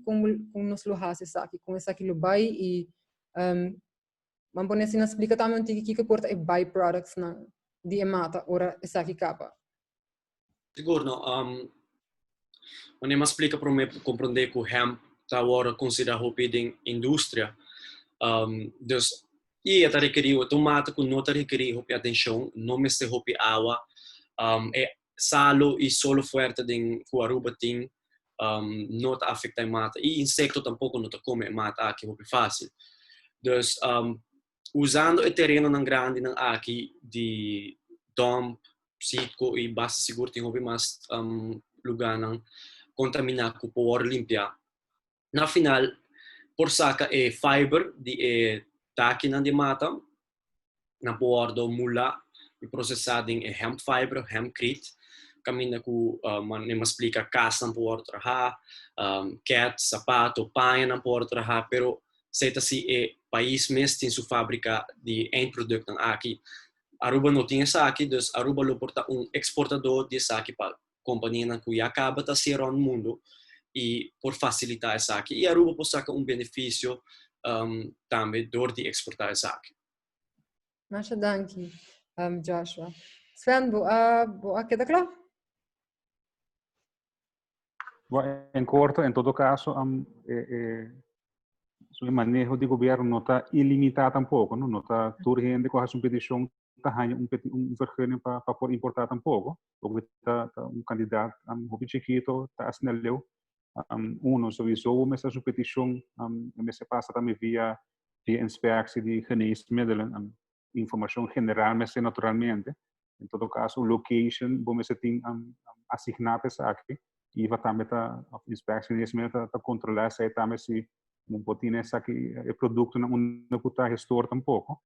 nos lo hace aqui, com essa aquilo vai e vamos poner assim, explica também que porta é byproducts na de mata, ora essa aqui capa. Siguro, no, quando eu explica para mim compreender que o hemp está agora considerado como indústria, dus e está requerido tomate que não está requerido atenção, não me se hopi água, é salo e solo forte de que Aruba tem, não está afeta mata e insecto tampouco não está come mata aqui hopi fácil. Dus usando o terreno não grande não aqui de dump, sitio e basta seguro tem hopi mais lugar não contaminar com por limpar. Na final por saca é fiber de táquina de mata na bordo mula e processado em hemp fiber, hempcrete, caminha com nem explica casa na bordo trabalhar, cat, sapato, paia na bordo trabalhar, pero seita se é país mesmo tem sua fábrica de end produto aqui. Aruba não tinha aqui, dus Aruba lo porta exportador de aqui para companhia que acaba de ser no mundo. E por facilitar isso aqui. E a Aruba pode sacar benefício também dor de exportar isso aqui. Mas danke, Joshua. Sven, boa queda claro? Em corto, em todo caso, o manejo de governo não está ilimitado tampouco, não está tudo gente com a competição está ganhando vergunning para poder importar tampouco, porque está candidato chiquito, está assinalado. Uno, sowieso met essa competição, se passa também via inspectie de geneesmiddelen, informação general, mas naturalmente. Em todo caso, location, bom, se tem assignado essa aqui, e vai também a inspectie de geneesmiddelen para controlar se também se não pode ter essa aqui o produto não está gestor tampouco.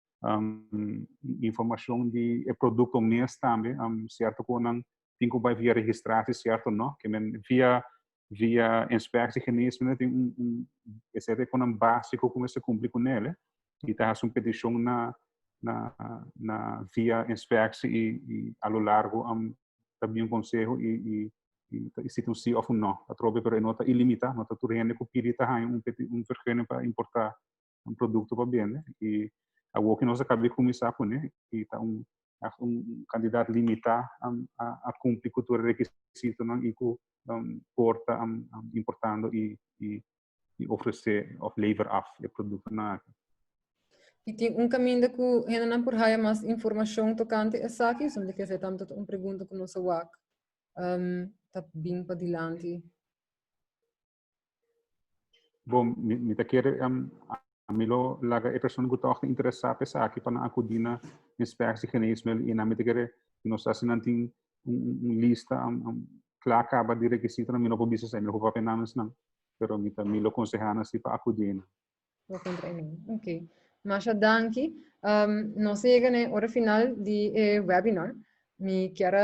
Informação de produto mesmo também, certo que não tem que vai via registração, certo não, que via inspectie geneesmiddelen tem esse é básico como se cumpre com ele e está uma petição na via inspectie e ao largo também conselho e se tem sim ou não a troca pero não está ilimitado não está tudo ainda que pedir está vergunning para importar produto para vender e agora que nós acabamos de começar com ele e está candidato limitado a cumprir com o requisito não e porta importando e oferecer ou lever af o produto na E tem caminho que ainda não por raia mais informação tocante essa aqui, só que você também uma pergunta com nosso WAC, tá bem para dilante. Bom, me tá querer a milo laga e pessoa que tá interessada sa aqui para acudina inspecção geneismo e na me tá querer nós assinanting lista claro acaba de requisito na milo po bisa sa milo po papenanas não pero milo consejana si para acudina. Ok. Masha danki. Nós chegamos na hora final de webinar. Me quero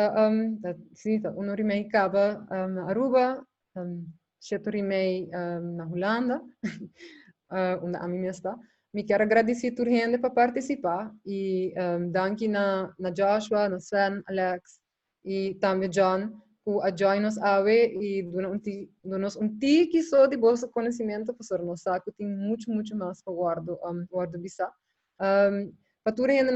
sim, um hora e meia acaba na Aruba, 7 hora e meia na Holanda, onde a mim está. Me quero agradecer a toda gente para participar e danke na Joshua, na Sven, Alex e também John que ajuda-nos a ver e dá-nos tique só de bolsa conhecimento para nós saber que tem muito mais para guardo bisa. Para toda gente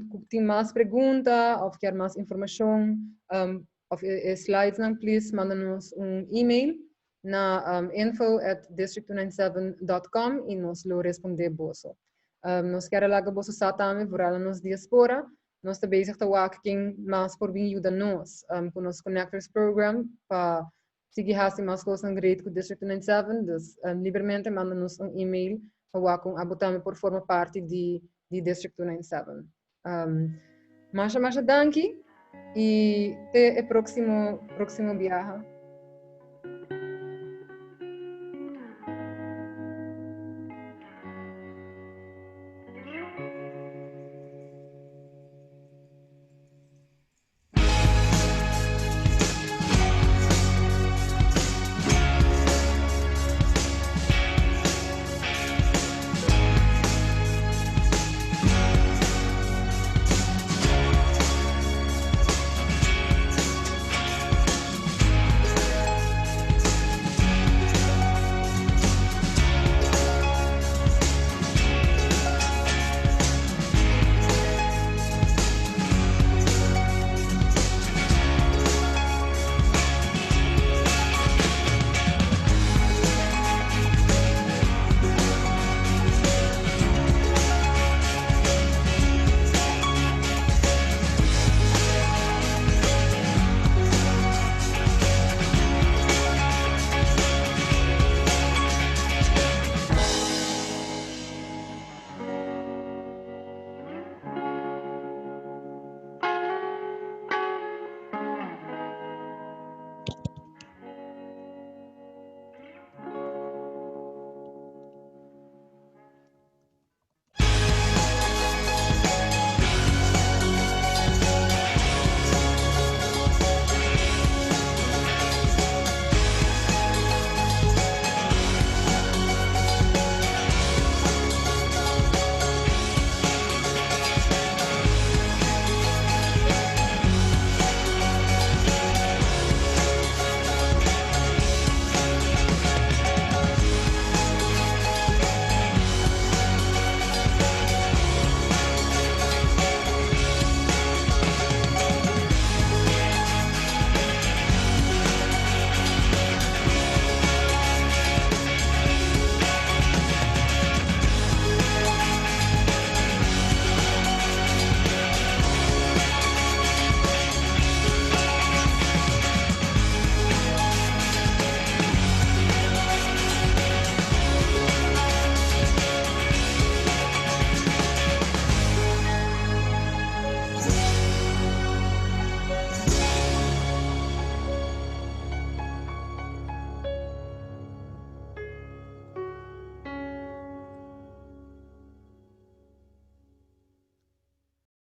que tem mais perguntas ou quer mais informação ou slides, please manda-nos e-mail na info@district297.com e nós lo responder bolso. Nós queremos lá que bolso também para nos diaspora. Nós estamos bezig te werken mais por bem ajuda nós com o nosso Connectors Program para seguir mais coisas na grade com o District 97. Dus livremente manda-nos e-mail para werken a botar por forma parte de District 97. Masha danke e até o próximo viagem.